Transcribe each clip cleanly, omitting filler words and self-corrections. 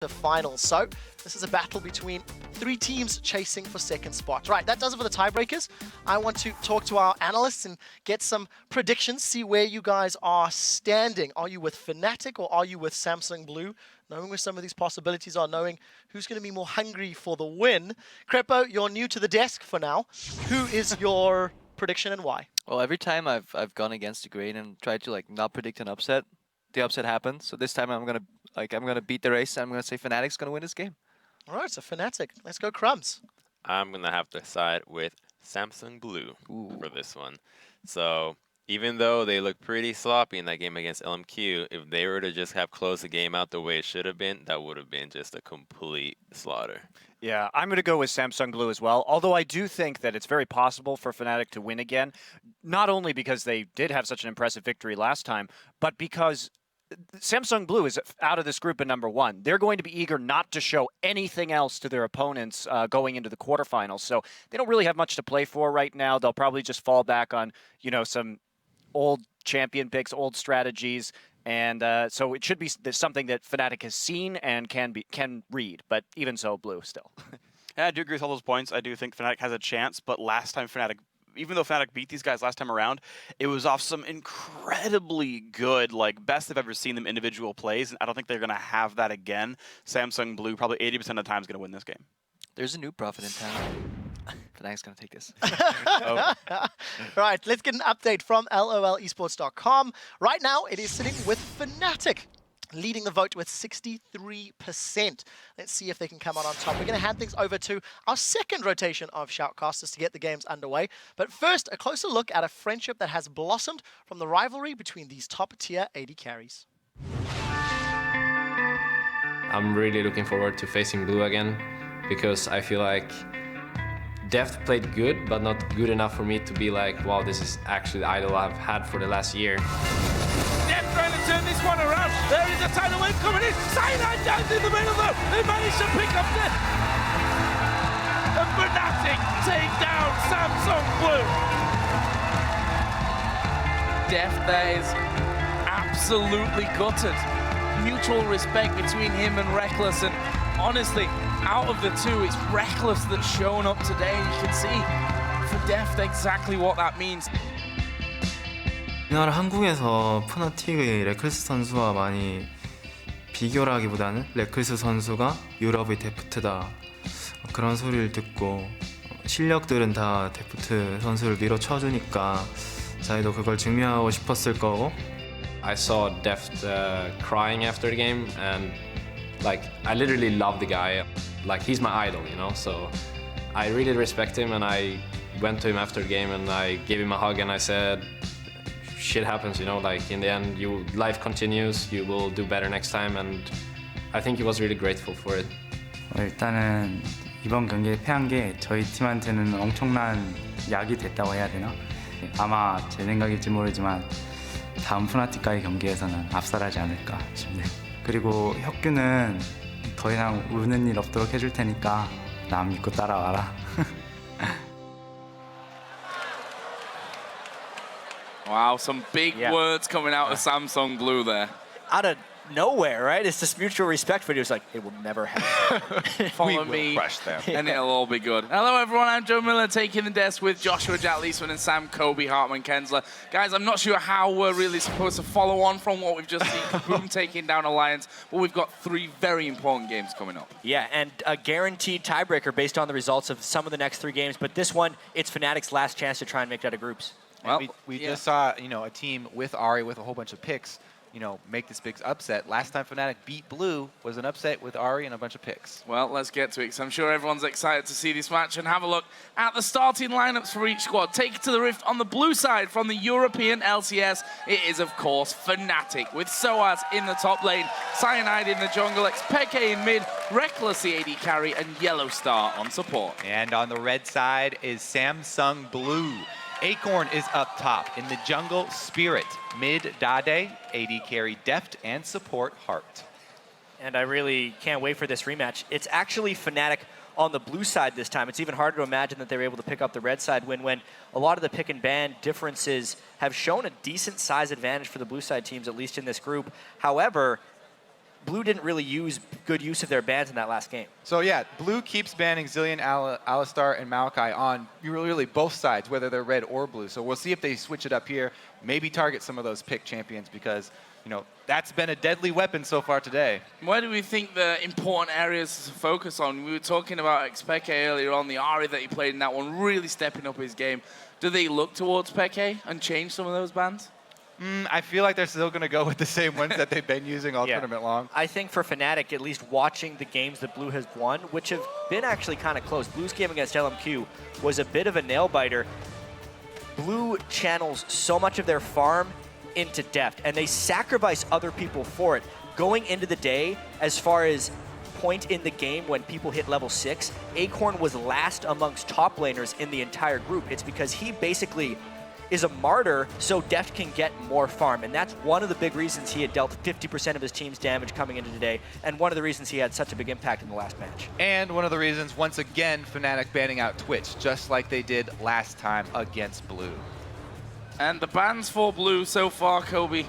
the finals. So this is a battle between three teams chasing for second spot. Right, that does it for the tiebreakers. I want to talk to our analysts and get some predictions, see where you guys are standing. Are you with Fnatic or are you with Samsung Blue? Knowing where some of these possibilities are, knowing who's going to be more hungry for the win. Crepo, you're new to the desk for now. Who is your prediction and why? Well, every time I've gone against the grain and tried to not predict an upset, the upset happens. So this time I'm gonna beat the race. I'm gonna say Fnatic's gonna win this game. All right, so Fnatic. Let's go, Crumbs. I'm gonna have to side with Samsung Blue for this one. So even though they look pretty sloppy in that game against LMQ, if they were to just have closed the game out the way it should have been, that would have been just a complete slaughter. Yeah, I'm going to go with Samsung Blue as well, although I do think that it's very possible for Fnatic to win again, not only because they did have such an impressive victory last time, but because Samsung Blue is out of this group at #1. They're going to be eager not to show anything else to their opponents going into the quarterfinals, so they don't really have much to play for right now. They'll probably just fall back on, some old champion picks, old strategies, and so it should be something that Fnatic has seen and can read. But even so, Blue still. Yeah, I do agree with all those points. I do think Fnatic has a chance, but last time even though Fnatic beat these guys last time around, it was off some incredibly good, best they've ever seen them individual plays, and I don't think they're going to have that again. Samsung Blue probably 80% of the time is going to win this game. There's a new prophet in town. Fnatic's gonna take this. Right, let's get an update from lolesports.com. Right now, it is sitting with Fnatic, leading the vote with 63%. Let's see if they can come out on top. We're going to hand things over to our second rotation of shoutcasters to get the games underway. But first, a closer look at a friendship that has blossomed from the rivalry between these top-tier AD carries. I'm really looking forward to facing Blue again, because I feel like Deft played good, but not good enough for me to be like, wow, this is actually the idol I've had for the last year. Deft trying to turn this one around. There is a tidal wave coming in. Cyanide down in the middle though. They managed to pick up the... And Fnatic take down Samsung Blue. Deft there is absolutely gutted. Mutual respect between him and Reckless, and honestly, out of the two, it's Reckless that's shown up today. You can see for Deft exactly what that means. 우리나라 한국에서 푸나틱의 레클스 선수와 많이 비교를 하기보다는 레클스 선수가 유럽의 데프트다 그런 소리를 듣고 실력들은 다 데프트 선수를 밀어쳐주니까 저희도 그걸 증명하고 싶었을 거고. I saw Deft crying after the game, and I literally love the guy. He's my idol, so I really respect him, and I went to him after the game and I gave him a hug and I said, shit happens, in the end, life continues, you will do better next time, and I think he was really grateful for it. 일단은 이번 경기에 패한 게 저희 팀한테는 엄청난 약이 됐다고 해야 되나? 아마 제 생각일지 모르지만 다음 푸나틱과의 경기에서는 압살하지 않을까 싶네요. 그리고 혁규는 더 이상 우는 일 없도록 해줄 테니까 남 믿고 따라와라. Wow, some big words coming out of Samsung Blue there. Out of nowhere, right? It's this mutual respect video. It's like, it will never happen. Follow me, and it'll all be good. Hello, everyone. I'm Joe Miller, taking the desk with Joshua Jack Leesman and Sam Kobe Hartman Kensler. Guys, I'm not sure how we're really supposed to follow on from what we've just seen. Kaboom taking down Alliance, but we've got 3 very important games coming up. Yeah, and a guaranteed tiebreaker based on the results of some of the next 3 games. But this one, it's Fnatic's last chance to try and make it out of groups. Well, we just saw, a team with Ari with a whole bunch of picks, make this big upset. Last time Fnatic beat Blue was an upset with Ari and a bunch of picks. Well, let's get to it, because I'm sure everyone's excited to see this match and have a look at the starting lineups for each squad. Take it to the Rift on the blue side from the European LCS. It is, of course, Fnatic, with Soaz in the top lane, Cyanide in the jungle, Xpeke in mid, Reckless the AD carry, and Yellow Star on support. And on the red side is Samsung Blue. Acorn is up top. In the jungle, Spirit. Mid, Dade. AD carry, Deft, and support, Heart. And I really can't wait for this rematch. It's actually Fnatic on the blue side this time. It's even harder to imagine that they were able to pick up the red side win when a lot of the pick and ban differences have shown a decent size advantage for the blue side teams, at least in this group. However, Blue didn't really use good use of their bans in that last game. So yeah, Blue keeps banning Zillion, Alistar, and Maokai on really both sides, whether they're red or blue. So we'll see if they switch it up here, maybe target some of those pick champions because, you know, that's been a deadly weapon so far today. Where do we think the important areas to focus on? We were talking about Peke earlier on, the Ari that he played in that one, really stepping up his game. Do they look towards Peke and change some of those bans? I feel like they're still going to go with the same ones that they've been using all tournament long. I think for Fnatic, at least watching the games that Blue has won, which have been actually kind of close. Blue's game against LMQ was a bit of a nail-biter. Blue channels so much of their farm into deft, and they sacrifice other people for it. Going into the day, as far as point in the game when people hit level 6, Acorn was last amongst top laners in the entire group. It's because he basically is a martyr so Deft can get more farm, and that's one of the big reasons he had dealt 50% of his team's damage coming into today, and one of the reasons he had such a big impact in the last match. And one of the reasons, once again, Fnatic banning out Twitch, just like they did last time against Blue. And the bans for Blue so far, Kobe,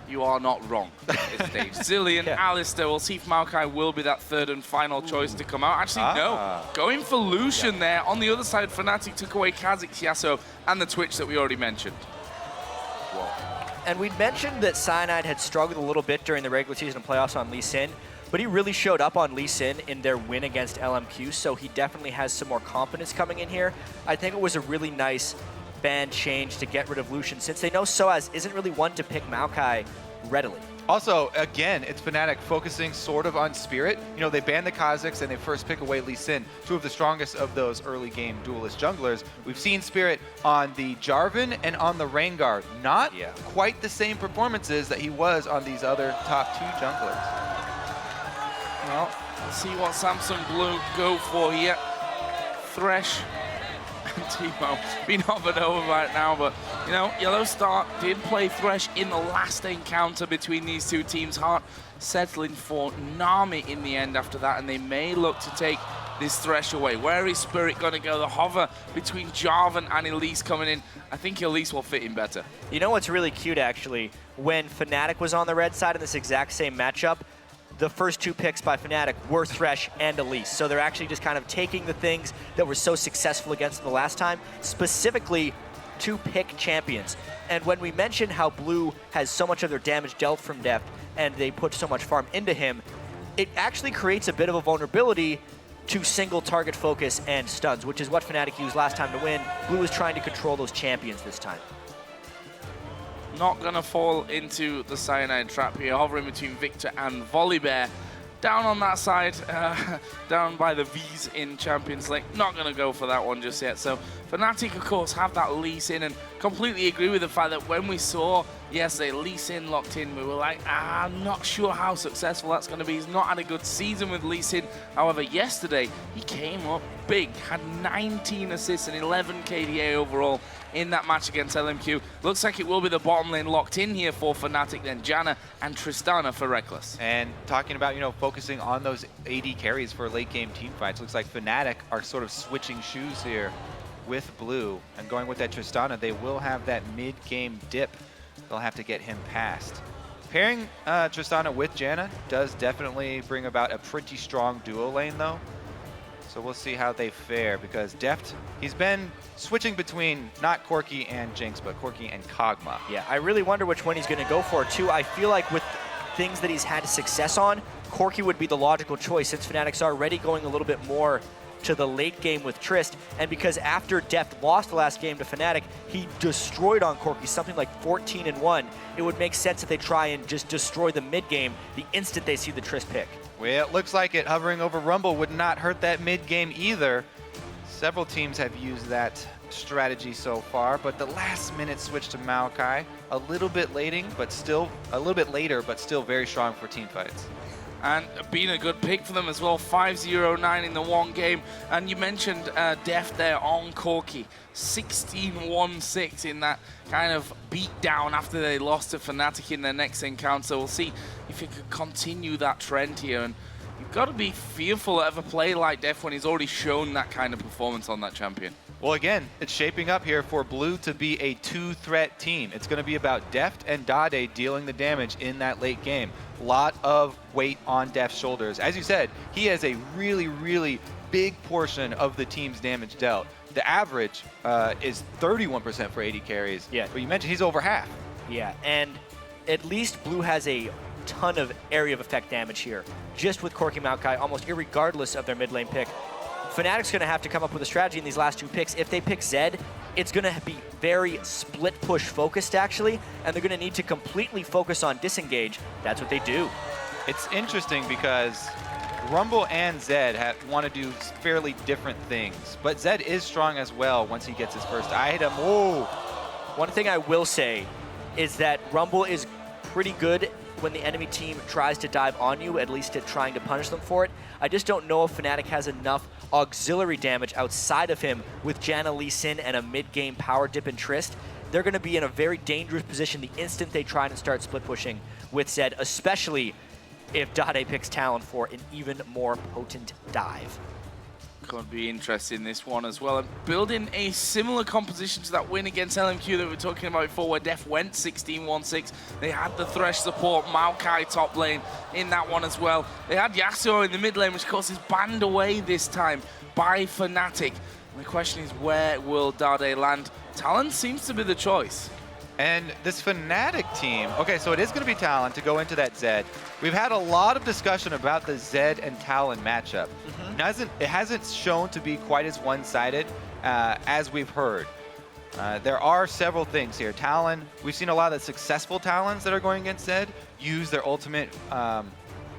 you are not wrong at this stage. Zillion, Alistar, we'll see if Maokai will be that third and final choice to come out. Actually, no. Going for Lucian there. On the other side, Fnatic took away Kha'Zix, Yasuo, and the Twitch that we already mentioned. And we'd mentioned that Cyanide had struggled a little bit during the regular season playoffs on Lee Sin, but he really showed up on Lee Sin in their win against LMQ, so he definitely has some more confidence coming in here. I think it was a really nice ban change to get rid of Lucian, since they know Soaz isn't really one to pick Maokai readily. Also, again, it's Fnatic focusing sort of on Spirit. You know, they ban the Kha'Zix and they first pick away Lee Sin, two of the strongest of those early game duelist junglers. We've seen Spirit on the Jarvan and on the Rengar. Not quite the same performances that he was on these other top two junglers. Well, let's see what Samsung Blue go for here. Thresh and Timo been offered over right now, but you know, Yellow Star did play Thresh in the last encounter between these two teams. Heart settling for Nami in the end after that, and they may look to take this Thresh away. Where is Spirit going to go? The hover between Jarvan and Elise coming in. I think Elise will fit in better. You know what's really cute, actually? When Fnatic was on the red side in this exact same matchup, the first two picks by Fnatic were Thresh and Elise. So they're actually just kind of taking the things that were so successful against them the last time, specifically to pick champions. And when we mentioned how Blue has so much of their damage dealt from Deft and they put so much farm into him, it actually creates a bit of a vulnerability to single target focus and stuns, which is what Fnatic used last time to win. Blue is trying to control those champions this time. Not going to fall into the Cyanide trap here, hovering between Victor and Volibear. Down on that side, down by the V's in Champions League. Not going to go for that one just yet. So Fnatic, of course, have that Lee Sin, and completely agree with the fact that when we saw yesterday Lee Sin locked in, we were like, I'm not sure how successful that's going to be. He's not had a good season with Lee Sin. However, yesterday he came up big, had 19 assists and 11 KDA overall in that match against LMQ. Looks like it will be the bottom lane locked in here for Fnatic, then Janna and Tristana for Reckless. And talking about, you know, focusing on those AD carries for late game team fights, looks like Fnatic are sort of switching shoes here with Blue and going with that Tristana. They will have that mid-game dip. They'll have to get him past. Pairing Tristana with Janna does definitely bring about a pretty strong duo lane though. So we'll see how they fare, because Deft, he's been switching between not Corki and Jinx, but Corki and Kog'Maw. Yeah, I really wonder which one he's going to go for, too. I feel like with things that he's had success on, Corki would be the logical choice, since Fnatic's already going a little bit more to the late game with Trist, and because after Deft lost the last game to Fnatic, he destroyed on Corki, something like 14-1. It would make sense if they try and just destroy the mid game the instant they see the Trist pick. Well, it looks like it. Hovering over Rumble would not hurt that mid game either. Several teams have used that strategy so far, but the last minute switch to Maokai, a little bit later, but still very strong for team fights. And being a good pick for them as well, 5-0-9 in the one game. And you mentioned Deft there on Corki, 16-1-6 in that kind of beatdown after they lost to Fnatic in their next encounter. We'll see if he can continue that trend here. And you've got to be fearful of a play like Deft when he's already shown that kind of performance on that champion. Well, again, it's shaping up here for Blue to be a two-threat team. It's going to be about Deft and Dade dealing the damage in that late game. A lot of weight on Deft's shoulders. As you said, he has a really, really big portion of the team's damage dealt. The average is 31% for 80 carries. Yeah. But you mentioned he's over half. Yeah, and at least Blue has a ton of area of effect damage here, just with Corki Maokai, almost irregardless of their mid lane pick. Fnatic's going to have to come up with a strategy in these last 2 picks. If they pick Zed, it's going to be very split push focused, actually, and they're going to need to completely focus on disengage. That's what they do. It's interesting because Rumble and Zed want to do fairly different things, but Zed is strong as well once he gets his first item. Whoa! One thing I will say is that Rumble is pretty good when the enemy team tries to dive on you, at least at trying to punish them for it. I just don't know if Fnatic has enough auxiliary damage outside of him with Janna Lee Sin and a mid-game power dip and Trist. They're going to be in a very dangerous position the instant they try and start split pushing with Zed, especially if Dade picks Talon for an even more potent dive. Could be interesting, this one as well. And building a similar composition to that win against LMQ that we were talking about before, where Def went 16-1-6. They had the Thresh support, Maokai top lane in that one as well. They had Yasuo in the mid lane, which of course is banned away this time by Fnatic. And the question is, where will Dade land? Talon seems to be the choice. And this Fnatic team, okay, so it is going to be Talon to go into that Zed. We've had a lot of discussion about the Zed and Talon matchup. It hasn't shown to be quite as one-sided as we've heard. There are several things here. Talon, we've seen a lot of the successful Talons that are going against Zed use their ultimate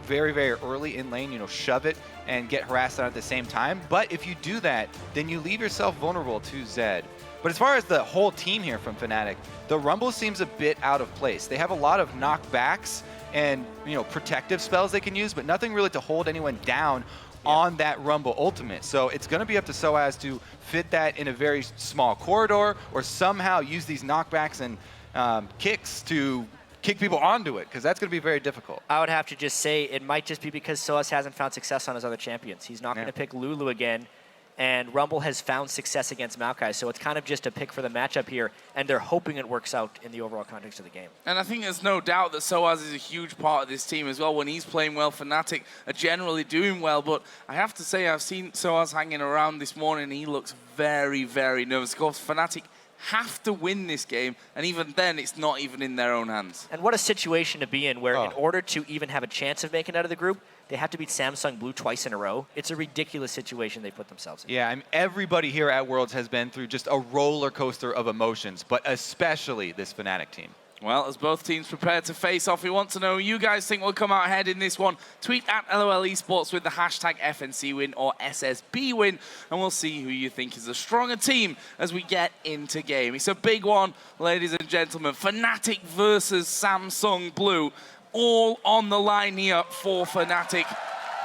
very, very early in lane, shove it and get harassed on at the same time. But if you do that, then you leave yourself vulnerable to Zed. But as far as the whole team here from Fnatic, the Rumble seems a bit out of place. They have a lot of knockbacks and protective spells they can use, but nothing really to hold anyone down on that Rumble ultimate. So it's going to be up to SOAS to fit that in a very small corridor or somehow use these knockbacks and kicks to kick people onto it, because that's going to be very difficult. I would have to just say it might just be because SOAS hasn't found success on his other champions. He's not going to pick Lulu again. And Rumble has found success against Maokai, so it's kind of just a pick for the matchup here, and they're hoping it works out in the overall context of the game. And I think there's no doubt that SOAS is a huge part of this team as well. When he's playing well, Fnatic are generally doing well, but I have to say I've seen SOAS hanging around this morning, and he looks very, very nervous. Of course, Fnatic have to win this game, and even then, it's not even in their own hands. And what a situation to be in, where in order to even have a chance of making it out of the group, they have to beat Samsung Blue twice in a row. It's a ridiculous situation they put themselves in. Yeah, I mean, everybody here at Worlds has been through just a roller coaster of emotions, but especially this Fnatic team. Well, as both teams prepare to face off, we want to know who you guys think will come out ahead in this one. Tweet at LOL Esports with the hashtag FNC win or SSB win, and we'll see who you think is the stronger team as we get into game. It's a big one, ladies and gentlemen. Fnatic versus Samsung Blue. All on the line here for Fnatic.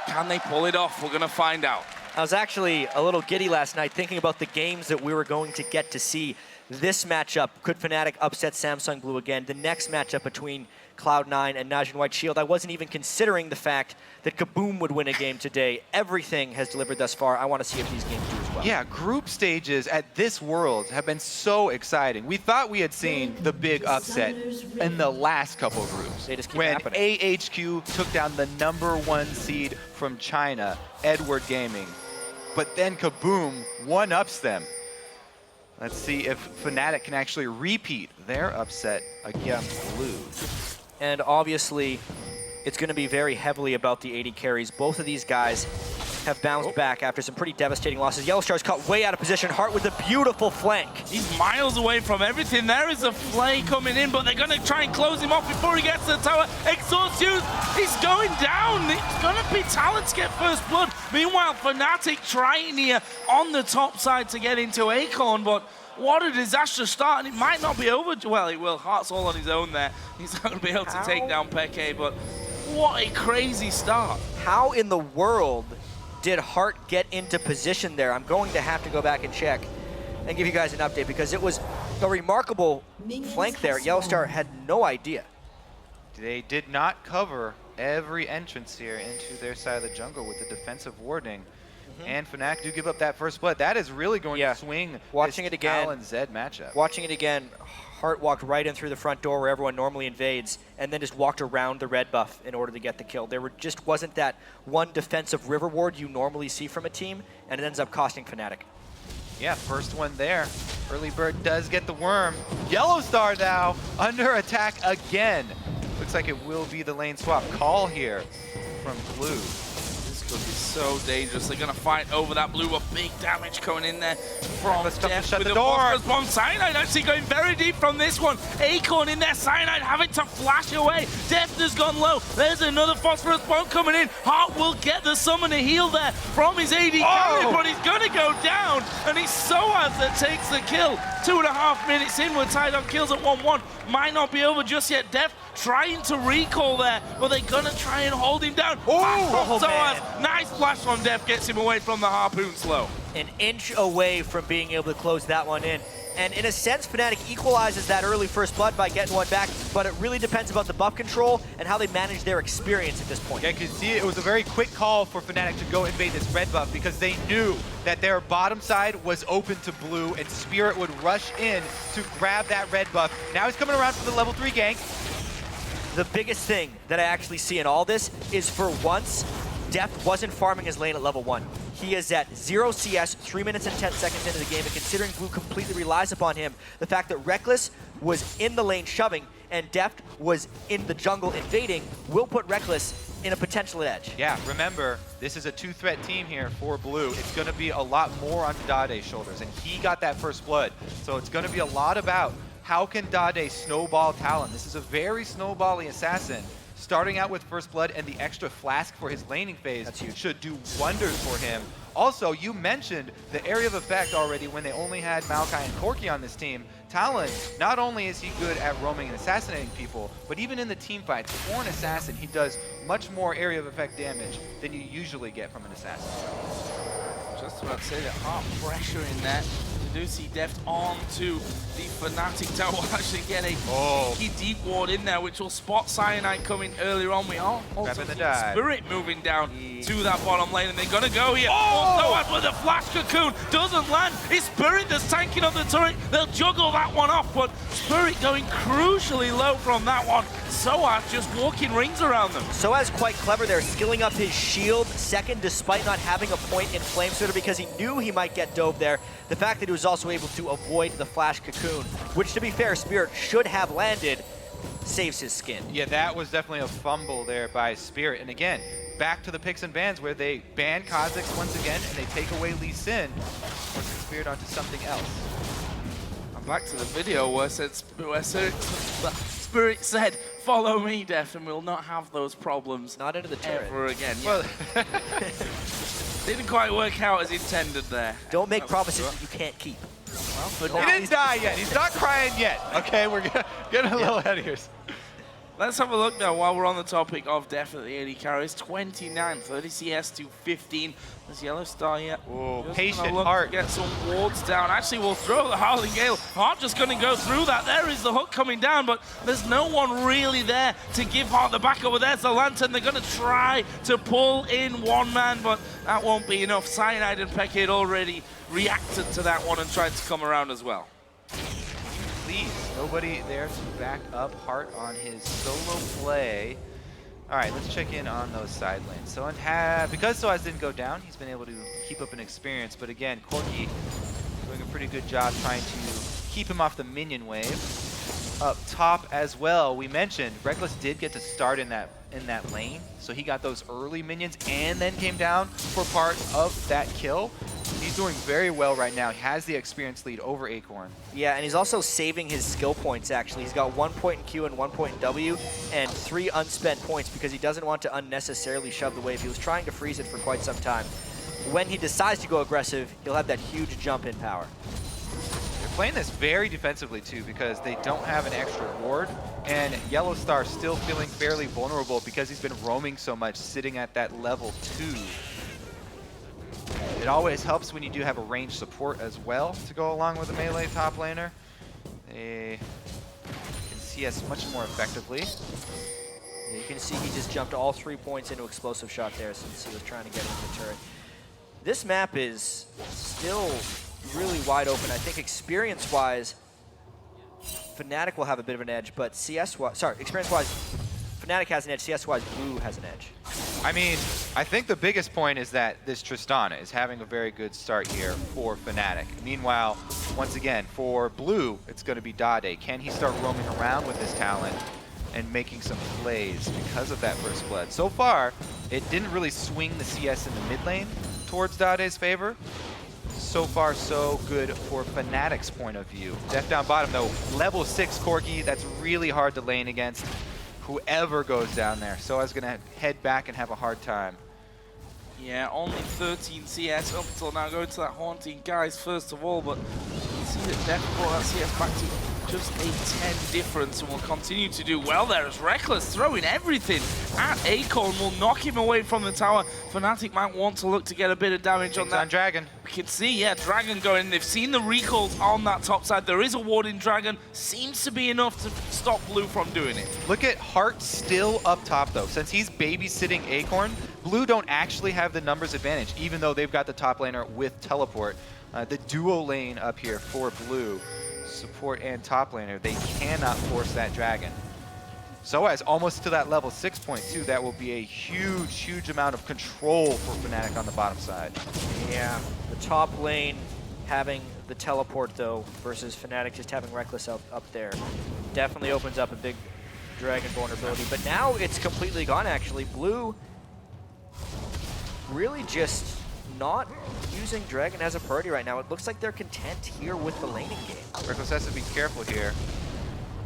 Can they pull it off? We're going to find out. I was actually a little giddy last night thinking about the games that we were going to get to see. This matchup, could Fnatic upset Samsung Blue again? The next matchup between Cloud9 and Najin White Shield. I wasn't even considering the fact that Kaboom would win a game today. Everything has delivered thus far. I want to see if these games do as well. Yeah, group stages at this World have been so exciting. We thought we had seen the big upset in the last couple of groups. They just keep when happening. AHQ took down the #1 seed from China, Edward Gaming. But then Kaboom one-ups them. Let's see if Fnatic can actually repeat their upset against Blue. And obviously, it's going to be very heavily about the 80 carries. Both of these guys have bounced back after some pretty devastating losses. Yellowstar's caught way out of position. Hart with a beautiful flank. He's miles away from everything. There is a flay coming in, but they're going to try and close him off before he gets to the tower. Exhaust used. He's going down. It's going to be Talon to get first blood. Meanwhile, Fnatic trying here on the top side to get into Acorn, but what a disastrous start, and it might not be over. Well, it will. Hart's all on his own there. He's not going to be able to take down Peke, but what a crazy start. How in the world did Hart get into position there? I'm going to have to go back and check and give you guys an update, because it was a remarkable flank there. Yellowstar had no idea. They did not cover every entrance here into their side of the jungle with the defensive warding. and Fnatic do give up that first blood. That is really going to swing Watching this it again, Talon Zed matchup. Watching it again, Hart walked right in through the front door where everyone normally invades, and then just walked around the red buff in order to get the kill. There just wasn't that one defensive river ward you normally see from a team, and it ends up costing Fnatic. Yeah, first one there. Early Bird does get the worm. Yellow Star now under attack again. Looks like it will be the lane swap call here from Blue. This could be so dangerous. They're going to fight over that blue. A big damage coming in there from Deft shut with the a door. phosphorus bomb. Cyanide actually going very deep from this one. Acorn in there. Cyanide having to flash away. Deft has gone low. There's another phosphorus bomb coming in. Hart will get the summoner heal there from his AD carry, but he's going to go down. And it's Soaz that takes the kill. 2.5 minutes in. We're tied on kills at 1-1. Might not be over just yet. Deft trying to recall there, but they're going to try and hold him down. Oh, Soaz. Nice flash from Deft. Gets him away from the harpoon slow. An inch away from being able to close that one in. And in a sense, Fnatic equalizes that early first blood by getting one back, but it really depends about the buff control and how they manage their experience at this point. Yeah, you can see it was a very quick call for Fnatic to go invade this red buff because they knew that their bottom side was open to blue and Spirit would rush in to grab that red buff. Now he's coming around for the level 3 gank. The biggest thing that I actually see in all this is for once, Deft wasn't farming his lane at level 1. He is at 0 CS, 3 minutes and 10 seconds into the game, and considering Blue completely relies upon him, the fact that Reckless was in the lane shoving and Deft was in the jungle invading will put Reckless in a potential edge. Yeah, remember, this is a 2-threat team here for Blue. It's going to be a lot more on Dade's shoulders, and he got that first blood. So it's going to be a lot about how can Dade snowball Talon. This is a very snowbally assassin. Starting out with first blood and the extra flask for his laning phase should do wonders for him. Also, you mentioned the area of effect already when they only had Maokai and Corki on this team. Talon, not only is he good at roaming and assassinating people, but even in the team fights, for an assassin, he does much more area of effect damage than you usually get from an assassin. Just about to say that Hart pressure in there. We do see Deft onto the Fnatic tower. Will actually get a key deep ward in there, which will spot Cyanide coming earlier on. We are also seeing Spirit moving down to that bottom lane, and they're gonna go here. Soaz with a flash cocoon doesn't land. It's Spirit that's tanking on the turret. They'll juggle that one off, but Spirit going crucially low from that one. Soaz just walking rings around them. Soaz quite clever there, skilling up his shield second despite not having a point in Flamesplitter because he knew he might get dove there. The fact that he was also able to avoid the flash cocoon, which to be fair, Spirit should have landed, saves his skin. Yeah, that was definitely a fumble there by Spirit. And again, back to the picks and bans where they ban Kha'Zix once again and they take away Lee Sin, forcing Spirit onto something else. I'm back to the video where Spirit said, "Follow me, Deft, and we'll not have those problems not into the turret ever again." Well, didn't quite work out as intended there. Don't make promises that you can't keep. Well, but he didn't die yet. He's not crying yet. Okay, we're getting a little ahead of here. Let's have a look now while we're on the topic of definitely AD carries. 29, 30 CS to 15. There's Yellow Star yet. Patient Hart. Get some wards down. Actually, we'll throw the Howling Gale. Hart just going to go through that. There is the hook coming down, but there's no one really there to give Hart the back over. There's the Lantern. They're going to try to pull in one man, but that won't be enough. Cyanide and Peke had already reacted to that one and tried to come around as well. Please, nobody there to back up Hart on his solo play. All right, let's check in on those side lanes. So because Soaz didn't go down, he's been able to keep up an experience. But again, Corki doing a pretty good job trying to keep him off the minion wave. Up top as well, we mentioned Reckless did get to start in that lane, so he got those early minions and then came down for part of that kill. He's doing very well right now. He has the experience lead over Acorn. Yeah, and he's also saving his skill points, actually. He's got 1 point in Q and 1 point in W, and 3 unspent points because he doesn't want to unnecessarily shove the wave. He was trying to freeze it for quite some time. When he decides to go aggressive, he'll have that huge jump in power. They're playing this very defensively, too, because they don't have an extra ward, and Yellow Star still feeling fairly vulnerable because he's been roaming so much, sitting at that level 2. It always helps when you do have a ranged support as well to go along with a melee top laner. They can CS much more effectively. Yeah, you can see he just jumped all 3 points into explosive shot there since he was trying to get into the turret. this map is still really wide open. I think experience-wise, Fnatic will have a bit of an edge, but experience-wise, Fnatic has an edge, CS-wise, Blue has an edge. I mean, I think the biggest point is that this Tristana is having a very good start here for Fnatic. Meanwhile, once again, for Blue, it's going to be Dade. Can he start roaming around with his talent and making some plays because of that first blood? So far, it didn't really swing the CS in the mid lane towards Dade's favor. So far, so good for Fnatic's point of view. Def down bottom, though, level 6 Corki, that's really hard to lane against whoever goes down there. So I was going to head back and have a hard time. Yeah, only 13 CS up until now. Going to that Haunting Guys first of all, but you see that Def brought that CS back to just a 10 difference and will continue to do well there as Reckless throwing everything at Acorn will knock him away from the tower. Fnatic might want to look to get a bit of damage on that. On Dragon. We can see, yeah, Dragon going. They've seen the recalls on that top side. There is a warding Dragon. Seems to be enough to stop Blue from doing it. Look at Hart still up top, though. Since he's babysitting Acorn, Blue don't actually have the numbers advantage, even though they've got the top laner with teleport. The duo lane up here for Blue, support and top laner, they cannot force that Dragon. So as almost to that level 6 point too, that will be a huge, huge amount of control for Fnatic on the bottom side. Yeah, the top lane having the teleport though versus Fnatic just having Reckless up there definitely opens up a big Dragon vulnerability. But now it's completely gone actually. Blue really just not using Dragon as a priority right now. It looks like they're content here with the laning game. Reckless has to be careful here.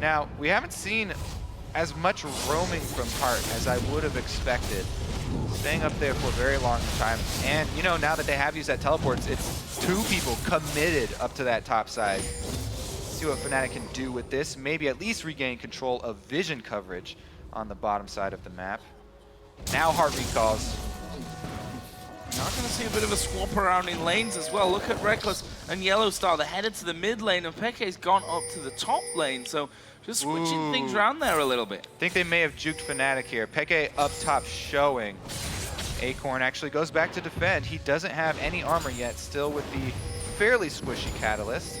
Now, we haven't seen as much roaming from Hart as I would have expected. Staying up there for a very long time. And, you know, now that they have used that teleports, it's 2 people committed up to that top side. Let's see what Fnatic can do with this. Maybe at least regain control of vision coverage on the bottom side of the map. Now Hart recalls. Now going to see a bit of a swap around in lanes as well. Look at Reckless and Yellow Star. They're headed to the mid lane, and Peke's gone up to the top lane. So just switching things around there a little bit. I think they may have juked Fnatic here. Peke up top showing. Acorn actually goes back to defend. He doesn't have any armor yet, still with the fairly squishy Catalyst.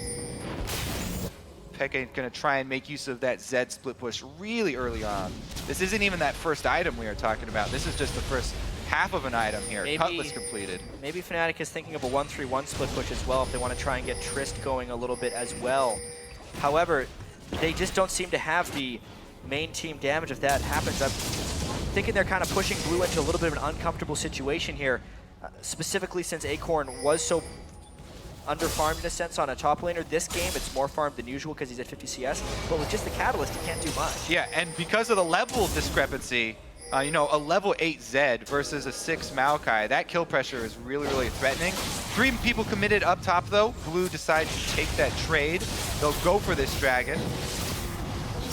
Peke going to try and make use of that Zed split push really early on. This isn't even that first item we are talking about. This is just the first half of an item here. Cutlass completed. Maybe Fnatic is thinking of a 1-3-1 split push as well if they want to try and get Trist going a little bit as well. However, they just don't seem to have the main team damage if that happens. I'm thinking they're kind of pushing Blue into a little bit of an uncomfortable situation here, specifically since Acorn was so under-farmed in a sense on a top laner. This game, it's more farmed than usual because he's at 50 CS, but with just the Catalyst, he can't do much. Yeah, and because of the level discrepancy, you know, a level 8 Zed versus a 6 Maokai, that kill pressure is really, really threatening. 3 people committed up top, though. Blue decides to take that trade. They'll go for this Dragon.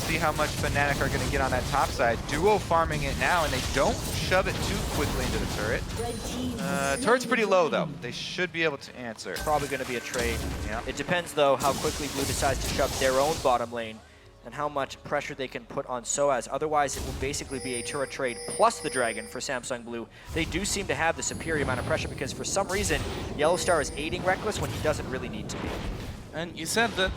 See how much Fnatic are going to get on that top side. Duo farming it now, and they don't shove it too quickly into the turret. Turret's pretty low, though. They should be able to answer. Probably going to be a trade. Yeah. It depends, though, how quickly Blue decides to shove their own bottom lane and how much pressure they can put on SOAS. Otherwise, it will basically be a turret trade plus the Dragon for Samsung Blue. They do seem to have the superior amount of pressure because for some reason, Yellow Star is aiding Reckless when he doesn't really need to be. And you said that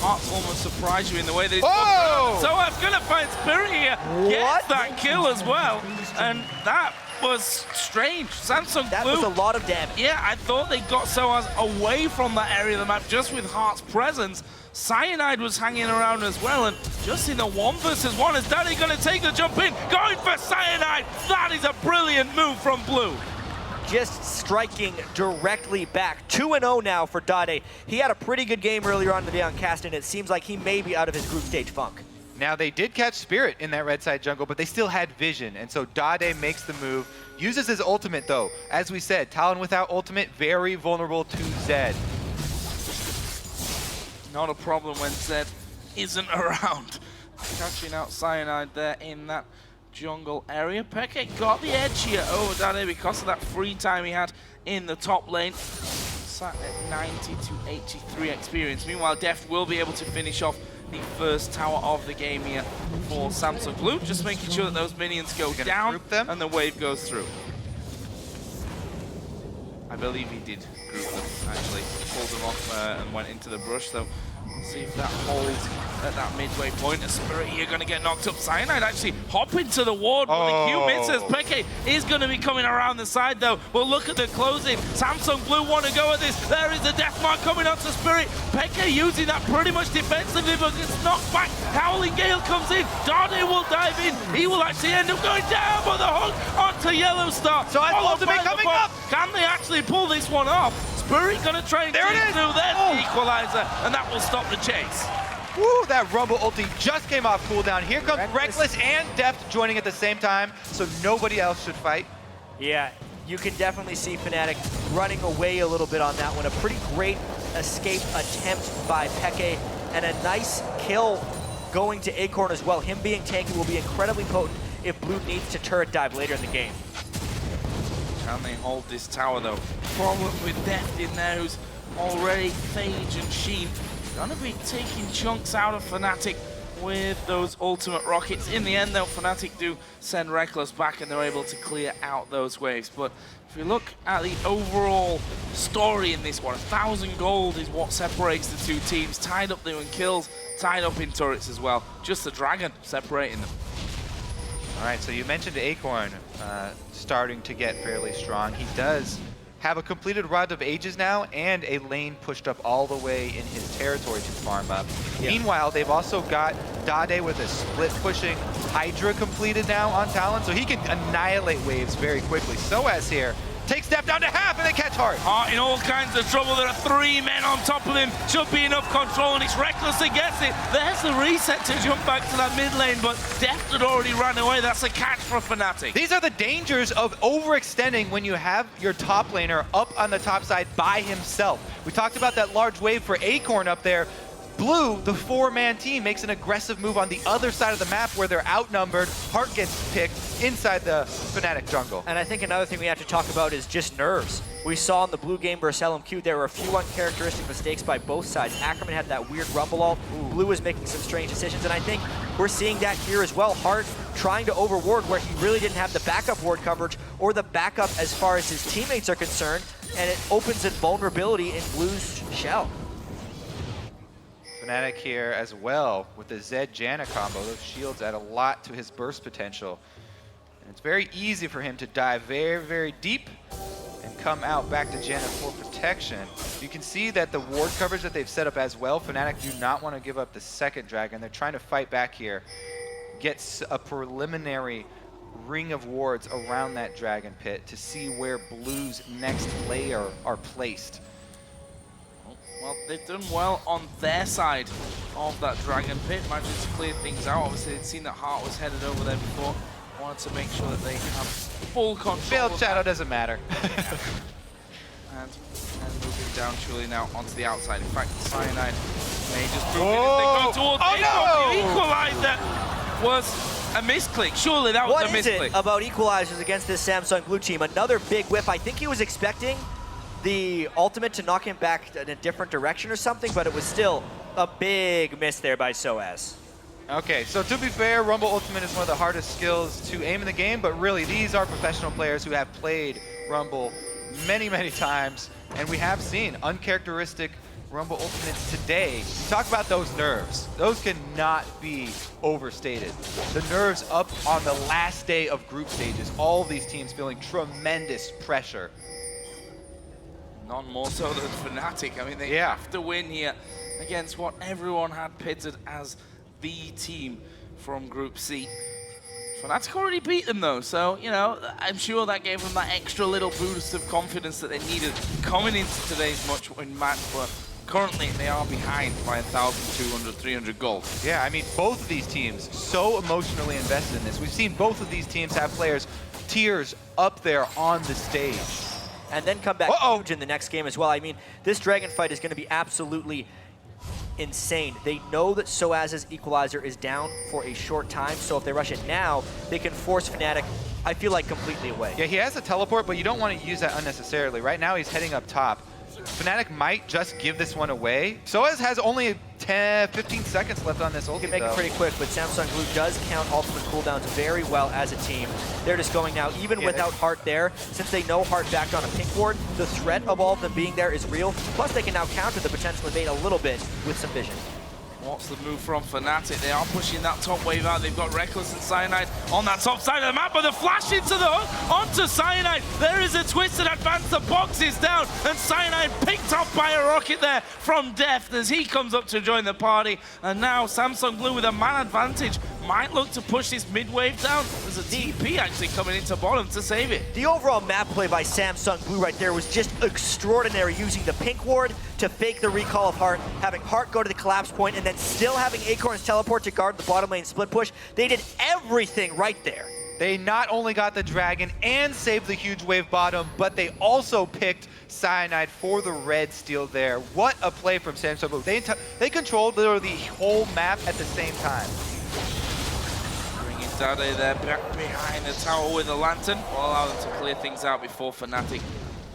Hearts almost surprised you in the way that he's so I'm gonna find Spirit here. Gets that kill as well. And that was strange. Samsung That Blue, was a lot of damage. Yeah, I thought they got SOAS away from that area of the map just with Heart's presence. Cyanide was hanging around as well, and just in the 1 versus 1, is Danny gonna take the jump in? Going for Cyanide! That is a brilliant move from Blue. Just striking directly back. 2-0 now for Dade. He had a pretty good game earlier on in the day on Cast, and it seems like he may be out of his group stage funk. Now, they did catch Spirit in that red side jungle, but they still had vision, and so Dade makes the move, uses his ultimate, though. As we said, Talon without ultimate, very vulnerable to Zed. Not a problem when Zed isn't around. Catching out Cyanide there in that jungle area. Peke got the edge here over Dade because of that free time he had in the top lane. Sat at 90 to 83 experience. Meanwhile, Deft will be able to finish off the first tower of the game here for Samsung Blue. Just making sure that those minions go down and the wave goes through. I believe he did group them, actually. Pulled them off and went into the brush, so we'll see if that holds at that midway point. A Spirit here going to get knocked up. Cyanide actually hop into the ward, but the Q misses. Peke is going to be coming around the side, though. We'll look at the closing. Samsung Blue want to go at this. There is the death mark coming onto Spirit. Peke using that pretty much defensively, but it's knocked back. Howling Gale comes in. Darday will dive in. He will actually end up going down, but the hook onto Yellow Star. So I ultimate coming up. Can they actually pull this one off? Spirit gonna try and there it is. There's the equalizer, and that will stop the chase. Woo, that Rumble ulti just came off cooldown. Here comes Reckless and Deft joining at the same time, so nobody else should fight. Yeah, you can definitely see Fnatic running away a little bit on that one. A pretty great escape attempt by Peke, and a nice kill going to Acorn as well. Him being tanky will be incredibly potent if Blue needs to turret dive later in the game. Can they hold this tower, though? Problem with Deft in there, who's already Phage and Sheen. Gonna be taking chunks out of Fnatic with those ultimate rockets. In the end, though, Fnatic do send Reckless back, and they're able to clear out those waves. But if you look at the overall story in this one, 1,000 gold is what separates the two teams. Tied up there in kills, tied up in turrets as well. Just the Dragon separating them. All right, so you mentioned Acorn starting to get fairly strong. He does have a completed Rod of Ages now and a lane pushed up all the way in his territory to farm up. Yeah. Meanwhile, they've also got Dade with a split pushing Hydra completed now on Talon, so he can annihilate waves very quickly. SOAS here takes Deft down to half, and they catch Heart. In all kinds of trouble. There are 3 men on top of him. Should be enough control, and it's Reckless that gets it. There's the reset to jump back to that mid lane, but Deft had already ran away. That's a catch for Fnatic. These are the dangers of overextending when you have your top laner up on the top side by himself. We talked about that large wave for Acorn up there. Blue, the 4-man team, makes an aggressive move on the other side of the map where they're outnumbered. Heart gets picked inside the Fnatic jungle. And I think another thing we have to talk about is just nerves. We saw in the Blue game versus LMQ, there were a few uncharacteristic mistakes by both sides. Ackerman had that weird rumble ult. Blue was making some strange decisions, and I think we're seeing that here as well. Heart trying to overward where he really didn't have the backup ward coverage or the backup as far as his teammates are concerned, and it opens a vulnerability in Blue's shell. Fnatic here as well with the Zed Janna combo. Those shields add a lot to his burst potential. And it's very easy for him to dive very, very deep and come out back to Janna for protection. You can see that the ward coverage that they've set up as well, Fnatic do not want to give up the second dragon. They're trying to fight back here. Gets a preliminary ring of wards around that dragon pit to see where Blue's next layer are placed. Well, they've done well on their side of that dragon pit. Managed to clear things out. Obviously, they'd seen that Heart was headed over there before. Wanted to make sure that they have full control. Failed Shadow doesn't matter. and moving down surely now onto the outside. In fact, Cyanide may just prove it if they go towards the equalizer. Was a misclick. Surely that was a misclick. What is it about equalizers against this Samsung Blue team? Another big whiff. I think he was expecting the ultimate to knock him back in a different direction or something, but it was still a big miss there by SOAS. Okay, so to be fair, Rumble Ultimate is one of the hardest skills to aim in the game, but really these are professional players who have played Rumble many, many times, and we have seen uncharacteristic Rumble Ultimates today. Talk about those nerves. Those cannot be overstated. The nerves up on the last day of group stages, all of these teams feeling tremendous pressure. None more so than Fnatic. I mean, they have to win here against what everyone had pitted as the team from Group C. Fnatic already beat them though, so, you know, I'm sure that gave them that extra little boost of confidence that they needed coming into today's much-win match, but currently they are behind by 1,200, 300 gold. Yeah, I mean, both of these teams so emotionally invested in this. We've seen both of these teams have players tears up there on the stage. And then come back huge in the next game as well. I mean, this dragon fight is going to be absolutely insane. They know that SOAS's equalizer is down for a short time, so if they rush it now, they can force Fnatic, I feel like, completely away. Yeah, he has a teleport, but you don't want to use that unnecessarily. Right now, he's heading up top. Fnatic might just give this one away. SOAS has only 15 seconds left on this ulti, You can make it pretty quick, but Samsung Blue does count ultimate cooldowns very well as a team. They're just going now, even without Heart there, since they know Heart backed on a pink ward, the threat of all of them being there is real. Plus, they can now counter the potential invade a little bit with some vision. What's the move from Fnatic? They are pushing that top wave out. They've got Reckless and Cyanide on that top side of the map, but the flash into the hook onto Cyanide. There is a twisted advance. The box is down, and Cyanide picked off by a rocket there from Deft as he comes up to join the party. And now Samsung Blue with a man advantage might look to push this mid wave down. There's a TP actually coming into bottom to save it. The overall map play by Samsung Blue right there was just extraordinary, using the pink ward to fake the recall of Heart, having Heart go to the collapse point, and then still having Acorn's teleport to guard the bottom lane split push. They did everything right there. They not only got the dragon and saved the huge wave bottom, but they also picked Cyanide for the red steal there. What a play from Samsung Blue. They controlled literally the whole map at the same time. Bringing Dade there back behind the tower with a lantern. Will allow them to clear things out before Fnatic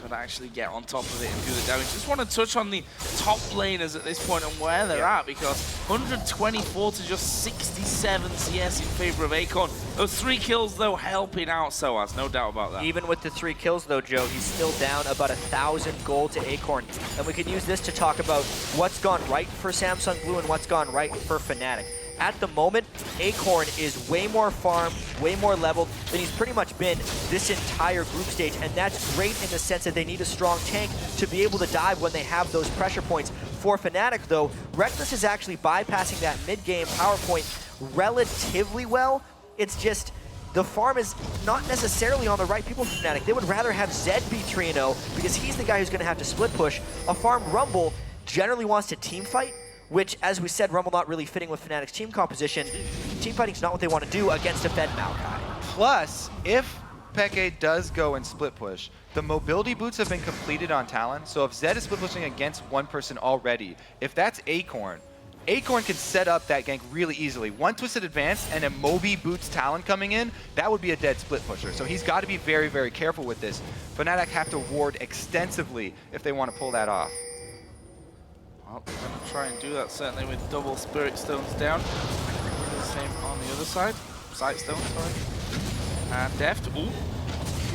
could actually get on top of it and do the damage. Just want to touch on the top laners at this point and where they're at, because 124 to just 67 CS in favor of Acorn. Those 3 kills, though, helping out SOAS, no doubt about that. Even with the 3 kills, though, Joe, he's still down about 1,000 gold to Acorn. And we can use this to talk about what's gone right for Samsung Blue and what's gone right for Fnatic. At the moment, Acorn is way more farmed, way more leveled than he's pretty much been this entire group stage, and that's great in the sense that they need a strong tank to be able to dive when they have those pressure points. For Fnatic, though, Reckless is actually bypassing that mid-game power point relatively well. It's just the farm is not necessarily on the right people for Fnatic. They would rather have Zed be 3-0 because he's the guy who's going to have to split push. A farm Rumble generally wants to team fight, which, as we said, Rumble not really fitting with Fnatic's team composition. Team fighting's not what they want to do against a fed Maokai. Plus, if Peke does go and split push, the mobility boots have been completed on Talon, so if Zed is split pushing against one person already, if that's Acorn, Acorn can set up that gank really easily. One twisted advance and a Moby boots Talon coming in, that would be a dead split pusher. So he's got to be very, very careful with this. Fnatic have to ward extensively if they want to pull that off. Well, they're going to try and do that, certainly with double Spirit Stones down. The same on the other side. Sight Stone, sorry. And Deft, ooh,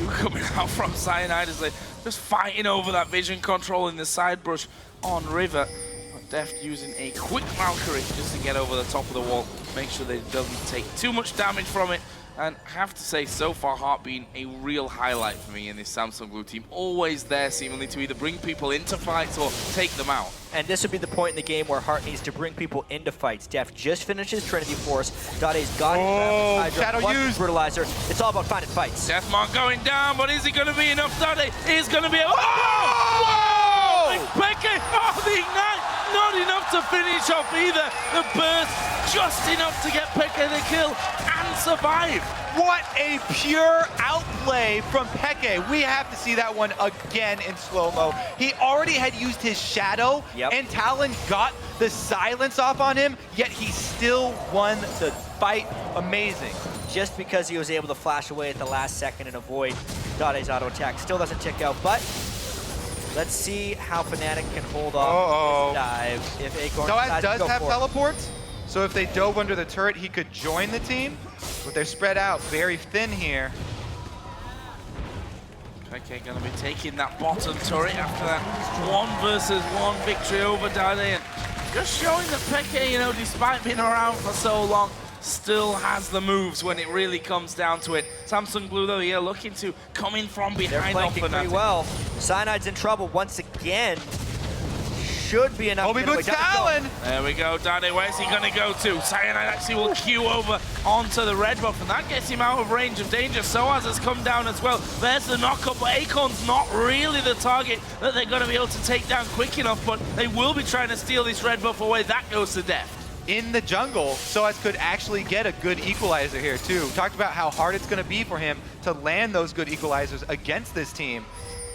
you coming out from Cyanide as they're just fighting over that vision control in the side brush on River. But Deft using a quick Valkyrie just to get over the top of the wall, make sure that it doesn't take too much damage from it. And I have to say, so far, Heart being a real highlight for me in this Samsung Blue team. Always there, seemingly, to either bring people into fights or take them out. And this would be the point in the game where Heart needs to bring people into fights. Deft just finishes Trinity Force. Dade's got his Shadow use. Brutalizer. It's all about finding fights. Deathmark going down, but is it going to be enough? Dade is going to be... Whoa! Peke! Oh, the Ignite! Not enough to finish off either. The burst, just enough to get Peke the kill and survive. What a pure outplay from Peke. We have to see that one again in slow-mo. He already had used his shadow, and Talon got the silence off on him, yet he still won the fight. Amazing. Just because he was able to flash away at the last second and avoid Dade's auto attack. Still doesn't tick out, but let's see how Fnatic can hold off this dive if Acorn SOAS does have for teleports, so if they dove under the turret, he could join the team, but they're spread out very thin here. Peke going to be taking that bottom turret after that 1 versus 1 victory over Dade. And just showing that Peke, you know, despite being around for so long, still has the moves when it really comes down to it. Samsung Blue, though, here looking to come in from behind. They're flanking pretty well. Cyanide's in trouble once again. Should be enough. Moby boots Talon! There we go, Dade. Where's he going to go to? Cyanide actually will queue over onto the red buff, and that gets him out of range of danger. SOAS has come down as well. There's the knockup, but Acorn's not really the target that they're going to be able to take down quick enough, but they will be trying to steal this red buff away. That goes to Deft. In the jungle, SOAS could actually get a good equalizer here too. We talked about how hard it's going to be for him to land those good equalizers against this team.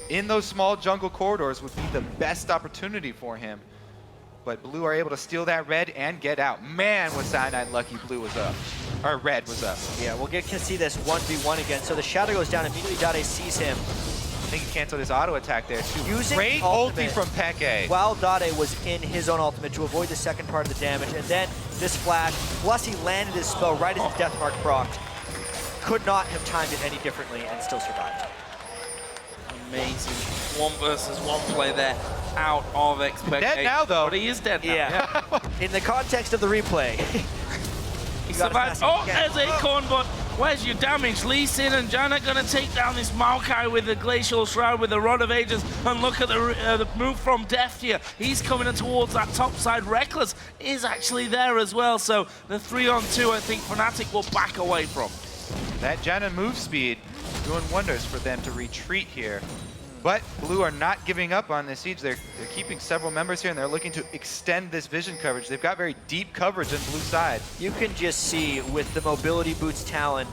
In those small jungle corridors would be the best opportunity for him. But Blue are able to steal that red and get out. Man, was Cyanide lucky Blue was up. Or red was up. Yeah, we'll get to see this 1v1 again. So the shadow goes down, immediately Dade sees him. think he canceled his auto attack there too. Using Great ultimate ulti from Peke. while Dade was in his own ultimate to avoid the second part of the damage, and then this flash, plus he landed his spell right as his death mark procced. Could not have timed it any differently and still survived. Amazing. 1 versus 1 play there, out of expectation. Dead now, though. But he is dead now. Yeah. In the context of the replay. He survived. Oh, there's Acorn, but where's your damage? Lee Sin and Janet gonna take down this Maokai with the Glacial Shroud with the Rod of Ages, and look at the move from Deft here. He's coming in towards that top side. Reckless is actually there as well, so the 3-on-2 I think Fnatic will back away from. That Janna move speed doing wonders for them to retreat here. But Blue are not giving up on this siege. They're keeping several members here, and they're looking to extend this vision coverage. They've got very deep coverage on Blue side. You can just see with the mobility boots talent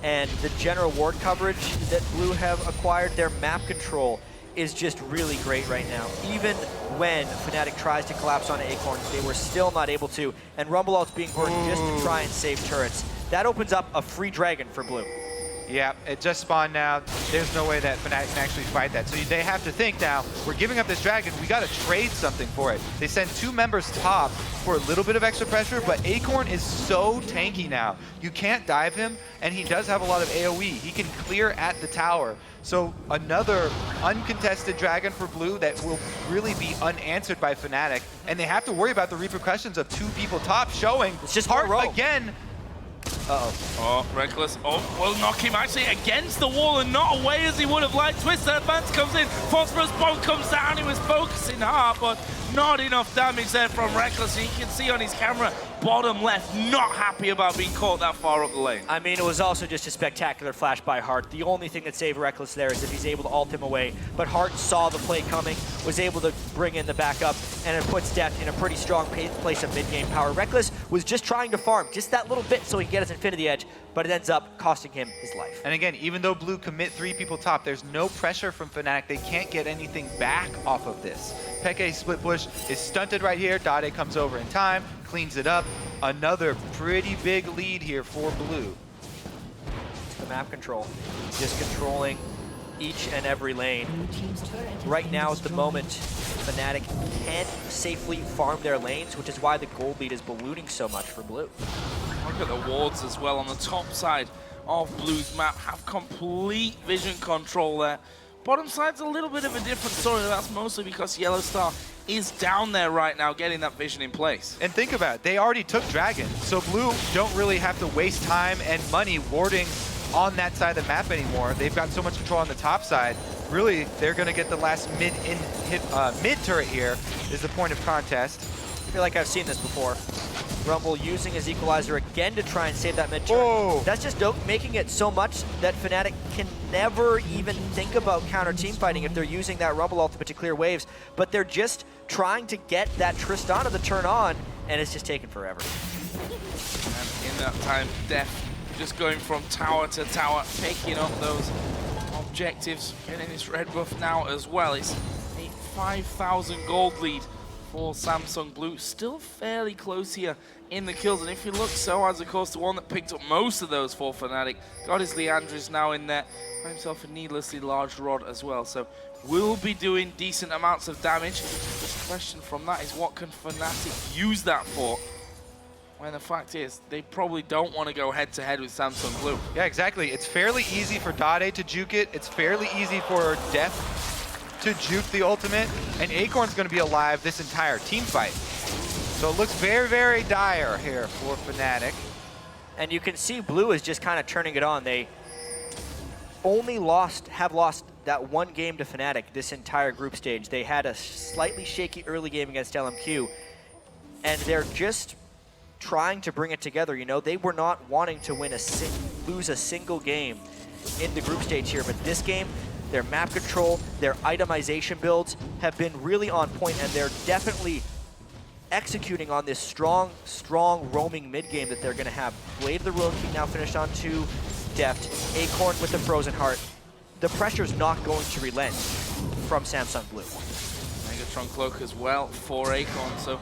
and the general ward coverage that Blue have acquired, their map control is just really great right now. Even when Fnatic tries to collapse on Acorn, they were still not able to, and Rumble Ult's being burdened just to try and save turrets. That opens up a free dragon for Blue. Yeah, it just spawned now. There's no way that Fnatic can actually fight that. So they have to think now, we're giving up this dragon, we gotta trade something for it. They send 2 members top for a little bit of extra pressure, but Acorn is so tanky now. You can't dive him, and he does have a lot of AoE. He can clear at the tower. So another uncontested dragon for Blue that will really be unanswered by Fnatic, and they have to worry about the repercussions of 2 people top showing. It's just Heart more row. again. Uh-oh. Oh, Reckless. Oh, will knock him actually against the wall and not away as he would have liked. Twister Advance comes in. Phosphorus Bomb comes down. He was focusing hard, but not enough damage there from Reckless. You can see on his camera, bottom left, not happy about being caught that far up the lane. I mean, it was also just a spectacular flash by Hart. The only thing that saved Reckless there is if he's able to ult him away. But Hart saw the play coming, was able to bring in the backup, and it puts Deft in a pretty strong place of mid-game power. Reckless was just trying to farm just that little bit so he can get his Infinity Edge, but it ends up costing him his life. And again, even though Blue commit 3 people top, there's no pressure from Fnatic. They can't get anything back off of this. Peke's split push is stunted right here. Dade comes over in time, cleans it up. Another pretty big lead here for Blue. It's the map control, just controlling each and every lane. Right now, at the moment, Fnatic can't safely farm their lanes, which is why the gold lead is ballooning so much for Blue. Look at the wards as well on the top side of Blue's map. Have complete vision control there. Bottom side's a little bit of a different story. That's mostly because Yellow Star is down there right now getting that vision in place. And think about it, they already took Dragon, so Blue don't really have to waste time and money warding on that side of the map anymore. They've got so much control on the top side. Really, they're going to get the last mid turret here is the point of contest. I feel like I've seen this before. Rumble using his equalizer again to try and save that mid turret. Whoa. That's just making it so much that Fnatic can never even think about counter team fighting if they're using that Rumble ultimate to clear waves, but they're just trying to get that Tristana to turn on, and it's just taking forever. And in that time, Def just going from tower to tower, picking up those objectives, getting this red buff now as well. It's a 5,000 gold lead for Samsung Blue. Still fairly close here in the kills, and if you look, Soaz, of course, the one that picked up most of those for Fnatic, got his Leandris now in there, got himself a needlessly large rod as well, so will be doing decent amounts of damage. The question from that is, what can Fnatic use that for? When the fact is, they probably don't want to go head-to-head with Samsung Blue. Yeah, exactly. It's fairly easy for Dade to juke it. It's fairly easy for Def to juke the ultimate, and Acorn's going to be alive this entire team fight. So it looks very, very dire here for Fnatic. And you can see Blue is just kind of turning it on. They only have lost that one game to Fnatic this entire group stage. They had a slightly shaky early game against LMQ, and they're just trying to bring it together. You know, they were not wanting to lose a single game in the group stage here, but this game, their map control, their itemization builds have been really on point, and they're definitely executing on this strong roaming mid game that they're going to have. Blade of the Ruin King now finished on 2, Deft, Acorn with the Frozen Heart. The pressure's not going to relent from Samsung Blue. Megatron Cloak as well for Acorn, so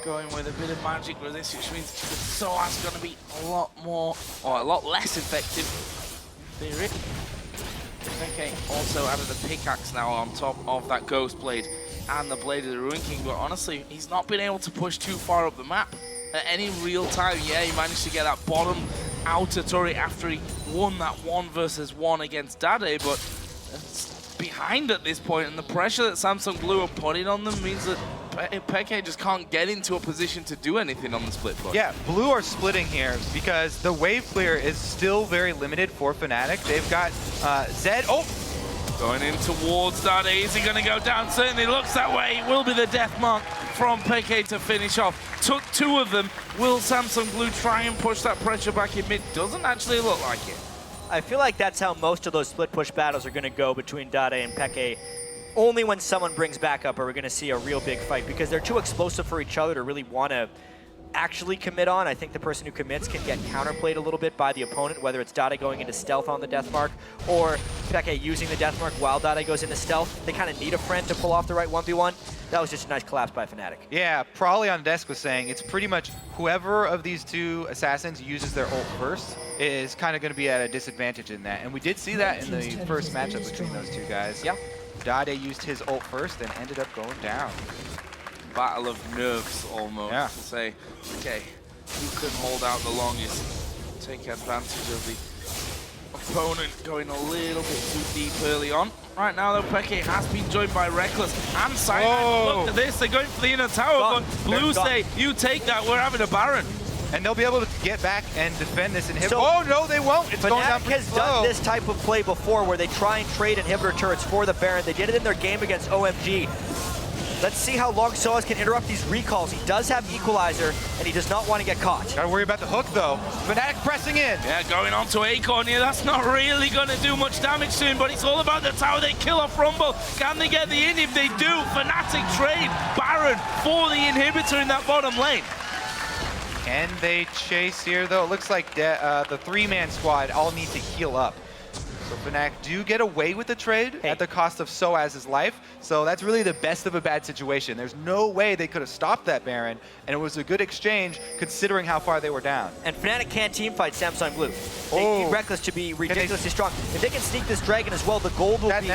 going with a bit of magic resist, which means Soaz going to be a lot more, or a lot less effective. Okay, also added a pickaxe now on top of that Ghost Blade and the Blade of the Ruin King, but honestly, he's not been able to push too far up the map at any real time. Yeah, he managed to get that bottom outer turret after he won that 1 versus 1 against Dade, but it's behind at this point, and the pressure that Samsung Blue are putting on them means that Peke just can't get into a position to do anything on the split push. Yeah, Blue are splitting here because the wave clear is still very limited for Fnatic. They've got Zed. Oh! Going in towards that. Is he going to go down? Certainly looks that way. It will be the death mark from Peke to finish off. Took 2 of them. Will Samsung Blue try and push that pressure back in mid? Doesn't actually look like it. I feel like that's how most of those split push battles are going to go between Dade and Peke. Only when someone brings back up are we going to see a real big fight, because they're too explosive for each other to really want to actually commit on. I think the person who commits can get counterplayed a little bit by the opponent, whether it's Dade going into stealth on the death mark or Peke using the death mark while Dade goes into stealth. They kind of need a friend to pull off the right 1v1. That was just a nice collapse by Fnatic. Yeah, Prawley on desk was saying it's pretty much whoever of these 2 assassins uses their ult first is kind of going to be at a disadvantage in that. And we did see that in the first matchup between those 2 guys. Yeah. Dade used his ult first and ended up going down. Battle of nerves almost, yeah. to say, okay, who can hold out the longest, take advantage of the opponent going a little bit too deep early on. Right now though, Peke has been joined by Reckless and Cyanide. Look at this, they're going for the inner tower, but Blue say, you take that, we're having a Baron. And they'll be able to get back and defend this inhibitor. So, oh no, they won't. It's going down pretty has slow. done this type of play before where they try and trade inhibitor turrets for the Baron. They did it in their game against OMG. Let's see how long Soaz can interrupt these recalls. He does have Equalizer, and he does not want to get caught. Gotta worry about the hook, though. Fnatic pressing in. Yeah, going on to Acorn here. That's not really going to do much damage to him, but it's all about the tower. They kill off Rumble. Can they get the inhib? They do. Fnatic trade Baron for the inhibitor in that bottom lane. Can they chase here, though? It looks like the 3-man squad all need to heal up. So Fnatic do get away with the trade at the cost of Soaz's life. So that's really the best of a bad situation. There's no way they could have stopped that Baron, and it was a good exchange considering how far they were down. And Fnatic can't teamfight Samsung Blue. They need Reckless to be ridiculously strong. If they can sneak this Dragon as well, the gold will be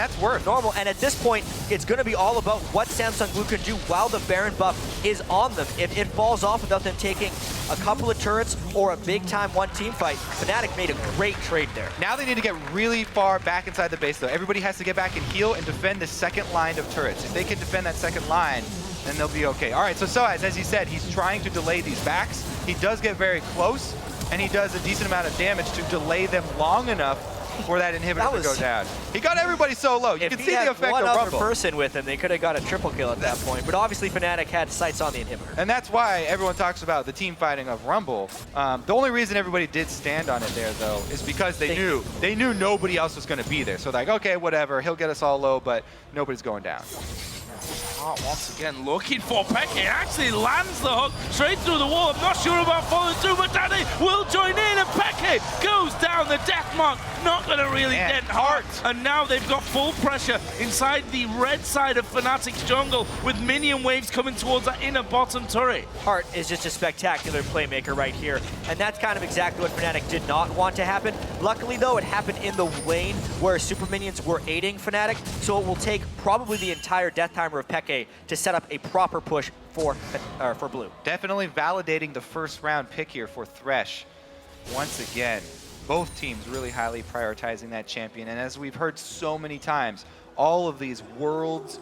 normal. And at this point, it's going to be all about what Samsung Blue can do while the Baron buff is on them. If it falls off without them taking a couple of turrets or a big-time one-team fight, Fnatic made a great trade there. Now they need to get really far back inside the base, though. Everybody has to get back and heal and defend the second line of turrets. If they can defend that second line, then they'll be okay. All right, so Soaz, as he said, he's trying to delay these backs. He does get very close, and he does a decent amount of damage to delay them long enough for that inhibitor to go down. He got everybody so low. You can see the effect of Rumble. If he had one other person with him, they could have got a triple kill at that point. But obviously, Fnatic had sights on the inhibitor. And that's why everyone talks about the team fighting of Rumble. The only reason everybody did stand on it there, though, is because they knew nobody else was going to be there. So like, okay, whatever, he'll get us all low, but nobody's going down. Once again, looking for Peke. Actually lands the hook straight through the wall. I'm not sure about following through, but Dade will join in, and Peke goes down. The death mark not going to really dent Heart. And now they've got full pressure inside the red side of Fnatic's jungle with minion waves coming towards that inner bottom turret. Heart is just a spectacular playmaker right here, and that's kind of exactly what Fnatic did not want to happen. Luckily, though, it happened in the lane where super minions were aiding Fnatic, so it will take probably the entire death timer of Peke to set up a proper push for Blue. Definitely validating the first round pick here for Thresh. Once again, both teams really highly prioritizing that champion. And as we've heard so many times, all of these world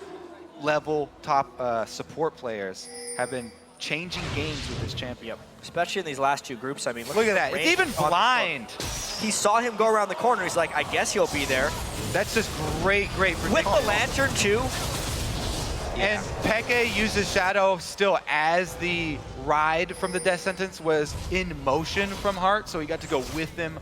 level top support players have been changing games with this champion. Yep. Especially in these last 2 groups. I mean, look at that. It's even blind. He saw him go around the corner. He's like, I guess he'll be there. That's just great prediction. With the lantern, too. And Peke uses Shadow still as the ride from the death sentence was in motion from Heart, so he got to go with them,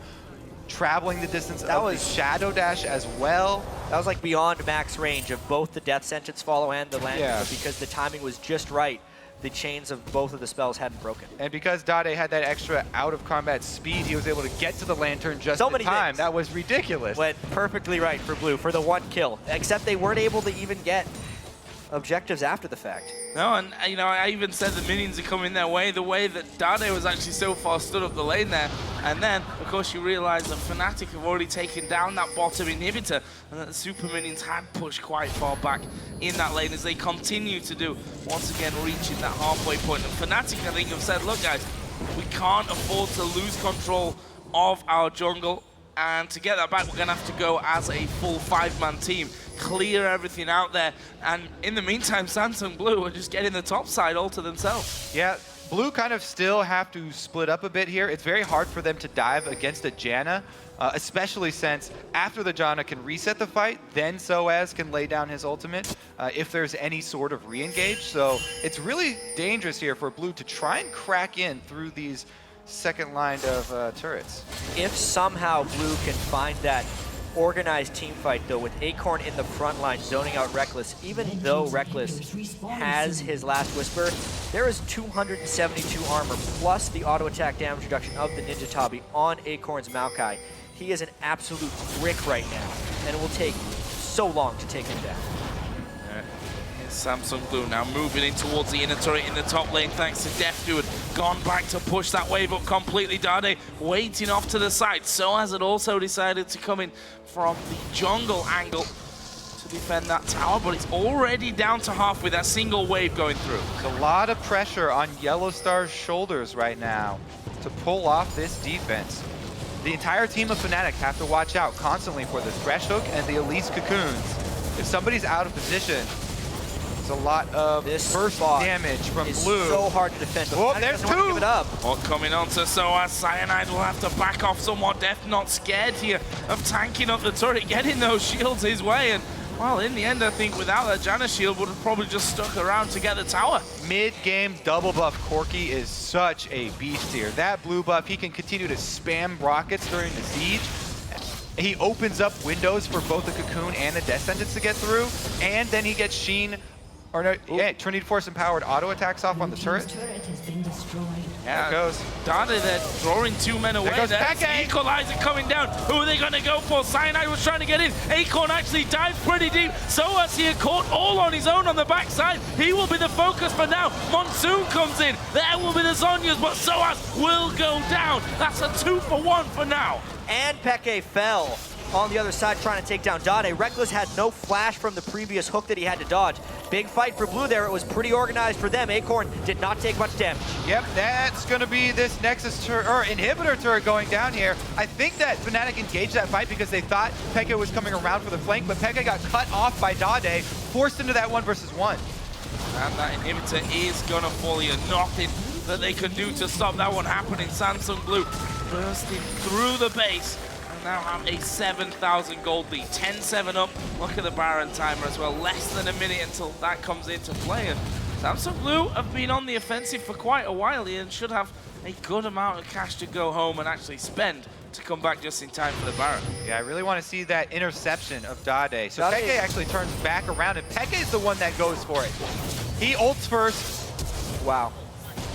traveling the distance of the Shadow Dash as well. That was like beyond max range of both the death sentence follow and the lantern, but because the timing was just right, the chains of both of the spells hadn't broken. And because Dade had that extra out-of-combat speed, he was able to get to the lantern just in time. That was ridiculous. Went perfectly right for Blue for the 1 kill, except they weren't able to even get objectives after the fact. No, and you know, I even said the minions are coming their way. The way that Dade was actually so far stood up the lane there, And then, of course, you realize that Fnatic have already taken down that bottom inhibitor, and that the Super Minions had pushed quite far back in that lane as they continue to do, once again, reaching that halfway point. And Fnatic, I think, have said, look, guys, we can't afford to lose control of our jungle. And to get that back, we're going to have to go as a full 5-man team, clear everything out there. And in the meantime, Samsung Blue are just getting the top side all to themselves. Yeah, Blue kind of still have to split up a bit here. It's very hard for them to dive against a Janna, especially since after the Janna can reset the fight, then SOAS can lay down his ultimate if there's any sort of re-engage. So it's really dangerous here for Blue to try and crack in through these second line of turrets. If somehow Blue can find that organized team fight, though, with Acorn in the front line zoning out Reckless, even though Reckless has his last Whisper, there is 272 armor plus the auto attack damage reduction of the Ninja Tabi on Acorn's Maokai. He is an absolute brick right now, and it will take so long to take him down. Samsung Blue now moving in towards the inner turret in the top lane thanks to Deft, who had gone back to push that wave up completely. Dade waiting off to the side. SOAS had also decided to come in from the jungle angle to defend that tower, but it's already down to half with that single wave going through. There's a lot of pressure on Yellowstar's shoulders right now to pull off this defense. The entire team of Fnatic have to watch out constantly for the Thresh Hook and the Elise Cocoons. If somebody's out of position, a lot of burst damage from Blue. So hard to defend. Oh, there's two. Give it up. Well, coming on to SOAS, Cyanide will have to back off somewhat. Deft not scared here of tanking up the turret, getting those shields his way. And, well, in the end, I think without that Janna shield, would have probably just stuck around to get the tower. Mid-game double buff Corki is such a beast here. That blue buff, he can continue to spam rockets during the siege. He opens up windows for both the Cocoon and the Death Sentence to get through. And then he gets Sheen. Or no, yeah, Trinity Force empowered auto attacks off on the turret. Yeah, there goes. Dade there, drawing 2 men away. There's Equalizer coming down. Who are they going to go for? Cyanide was trying to get in. Acorn actually dived pretty deep. SOAS here caught all on his own on the backside. He will be the focus for now. Monsoon comes in. There will be the Zonyas, but SOAS will go down. That's a 2-for-1 for now. And Peke fell on the other side trying to take down Dade. Reckless had no flash from the previous hook that he had to dodge. Big fight for Blue there. It was pretty organized for them. Acorn did not take much damage. Yep, that's going to be this Nexus turret, or inhibitor turret going down here. I think that Fnatic engaged that fight because they thought Peke was coming around for the flank, but Peke got cut off by Dade, forced into that 1-versus-1. And that inhibitor is going to fall here. Nothing that they can do to stop that one happening. Samsung Blue bursting through the base. Now have a 7,000 gold lead, 10-7 up. Look at the Baron timer as well, less than a minute until that comes into play. And Samsung Blue have been on the offensive for quite a while here and should have a good amount of cash to go home and actually spend to come back just in time for the Baron. Yeah, I really want to see that interception of Dade. So Peke actually turns back around, and Peke is the one that goes for it. He ults first. Wow.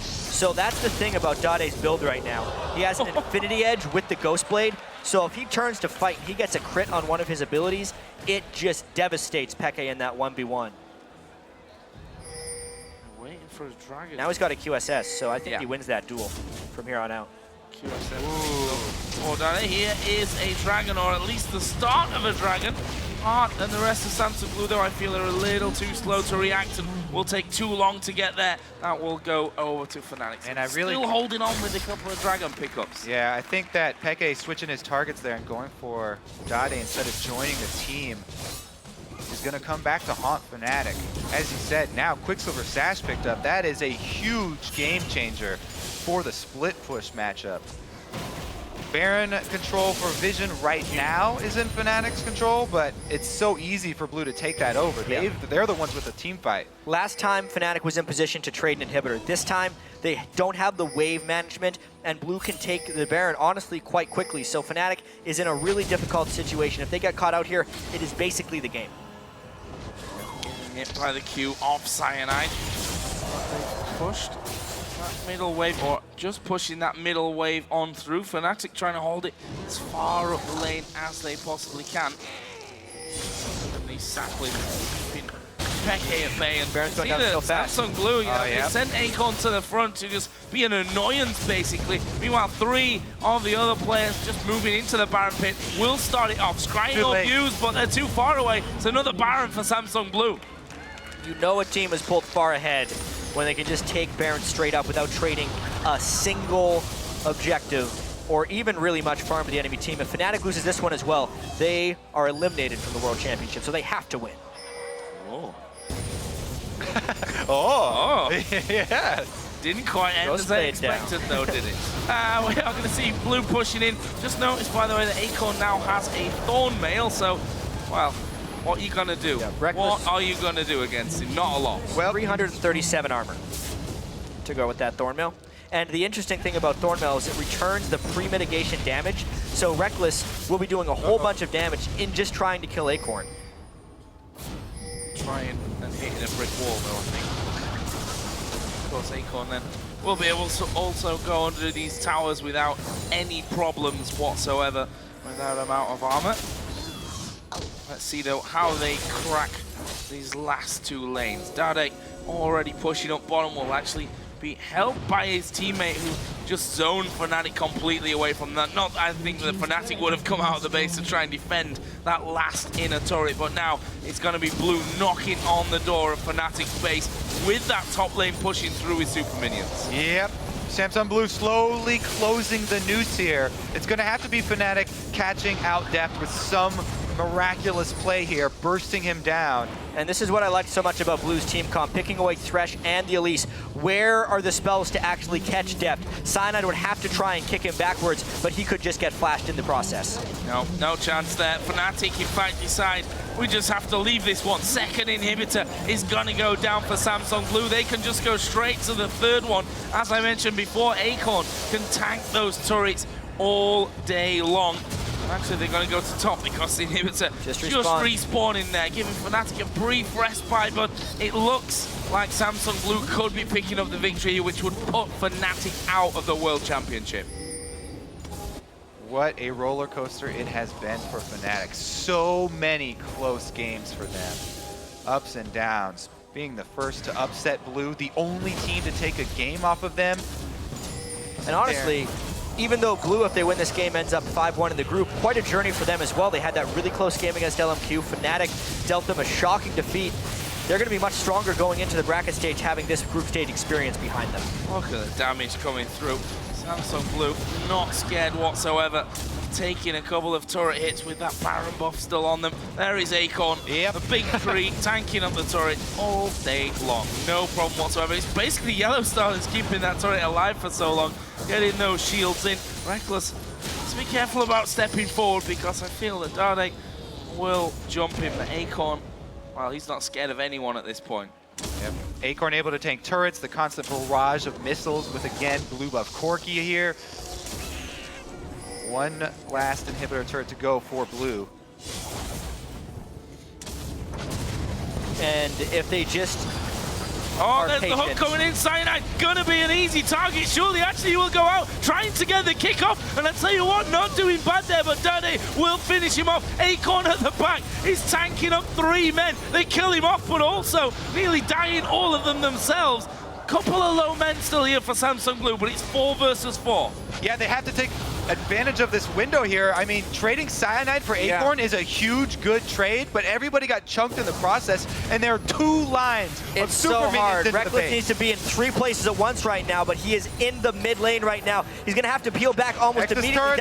So that's the thing about Dade's build right now. He has an Infinity Edge with the Ghost Blade. So if he turns to fight and he gets a crit on one of his abilities, it just devastates Peke in that 1v1. Waiting for his dragon. Now he's got a QSS, so I think he wins that duel from here on out. QSS. Oh, Dade here is a dragon, or at least the start of a dragon. Art and the rest of Samsung Blue, though, I feel are a little too slow to react and will take too long to get there. That will go over to Fnatic. And I really still holding on with a couple of dragon pickups. Yeah, I think that Peke switching his targets there and going for Dade instead of joining the team is going to come back to haunt Fnatic. As you said, now Quicksilver Sash picked up. That is a huge game changer for the split push matchup. Baron control for Vision right now is in Fnatic's control, but it's so easy for Blue to take that over. They're the ones with the team fight. Last time, Fnatic was in position to trade an inhibitor. This time, they don't have the wave management, and Blue can take the Baron, honestly, quite quickly. So Fnatic is in a really difficult situation. If they get caught out here, it is basically the game. Hit by the Q off Cyanide. They pushed that middle wave, or just pushing that middle wave on through. Fnatic trying to hold it as far up the lane as they possibly can. And these saplings keeping Peke at bay. And Baron's going see down the so fast. Samsung Blue, you know, they yeah. sent Acorn to the front to just be an annoyance, basically. Meanwhile, 3 of the other players just moving into the Baron pit will start it off. Scrying Too up late. views, but they're too far away. It's another Baron for Samsung Blue. You know a team is pulled far ahead when they can just take Baron straight up without trading a single objective or even really much farm to the enemy team. If Fnatic loses this one as well, they are eliminated from the World Championship, so they have to win. Oh. Oh, yeah. Didn't quite end Ghost as I played down. expected, though, did it? We are going to see Blue pushing in. Just notice, by the way, that Acorn now has a Thorn Mail, so, well, what are you going to do? Yeah, Reckless- What are you going to do against him? Not a lot. Well, 337 armor to go with that Thornmail. And the interesting thing about Thornmail is it returns the pre-mitigation damage, so Reckless will be doing a whole bunch of damage in just trying to kill Acorn. Trying and hitting a brick wall, though, I think. Of course, Acorn then will be able to also go under these towers without any problems whatsoever, with that amount of armor. Let's see, though, how they crack these last 2 lanes. Dade already pushing up bottom will actually be helped by his teammate who just zoned Fnatic completely away from that. Not, I think the Fnatic would have come out of the base to try and defend that last inner turret, but now it's going to be Blue knocking on the door of Fnatic's base with that top lane pushing through with super minions. Yep. Samsung Blue slowly closing the noose here. It's going to have to be Fnatic catching out Deft with some miraculous play here, bursting him down. And this is what I like so much about Blue's team comp, picking away Thresh and the Elise. Where are the spells to actually catch Deft? Cyanide would have to try and kick him backwards, but he could just get flashed in the process. No chance there. Fnatic, in fact, decide we just have to leave this one. Second inhibitor is going to go down for Samsung Blue. They can just go straight to the third one. As I mentioned before, Acorn can tank those turrets all day long. Actually, they're going to go to top because the inhibitor just respawning there, giving Fnatic a brief respite, but it looks like Samsung Blue could be picking up the victory, which would put Fnatic out of the World Championship. What a roller coaster it has been for Fnatic. So many close games for them. Ups and downs. Being the first to upset Blue, the only team to take a game off of them. And honestly, even though Blue, if they win this game, ends up 5-1 in the group, quite a journey for them as well. They had that really close game against LMQ. Fnatic dealt them a shocking defeat. They're going to be much stronger going into the bracket stage, having this group stage experience behind them. Look at the damage coming through. Samsung Blue not scared whatsoever. Taking a couple of turret hits with that Baron buff still on them. There is Acorn, the big 3, tanking up the turret all day long. No problem whatsoever. It's basically Yellow Star that's keeping that turret alive for so long. Getting those shields in. Reckless, let's be careful about stepping forward because I feel that Dade will jump him. But Acorn, well, he's not scared of anyone at this point. Yep. Acorn able to tank turrets, the constant barrage of missiles with, again, Blue buff Corki here. One last inhibitor turret to go for Blue. And if they just Oh, there's the hook coming in. Cyanide gonna be an easy target. Surely, actually, he will go out trying to get the kickoff. And I tell you what, not doing bad there, but Dade will finish him off. Acorn at the back is tanking up 3 men. They kill him off, but also nearly dying all of them themselves. Couple of low men still here for Samsung Blue, but it's 4 versus 4. Yeah, they have to take advantage of this window here. I mean, trading Cyanide for Acorn is a huge, good trade, but everybody got chunked in the process, and there are 2 lines of super so hard. Reckless needs to be in 3 places at once right now, but he is in the mid lane right now. He's going to have to peel back almost immediately.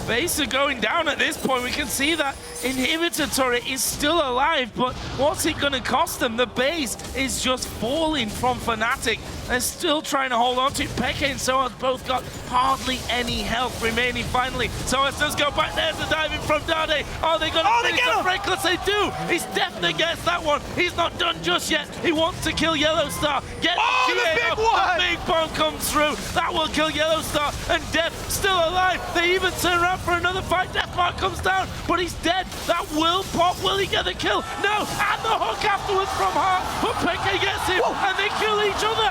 Base are going down at this point. We can see that inhibitor turret is still alive, but what's it going to cost them? The base is just falling from Fnatic. They're still trying to hold on to it. Peke and Soaz both got hardly any health remaining finally. Soaz does go back there to dive in from Dade. Are they going to finish the Reckless? They do. He's definitely gets that one. He's not done just yet. He wants to kill Yellow Star. Get the big one! The big bomb comes through. That will kill Yellow Star. And Def still alive. They even turn around for another fight. Deathmark comes down, but he's dead. That will pop. Will he get the kill? No. And the hook afterwards from Hart. But Peke gets him. And they kill each other.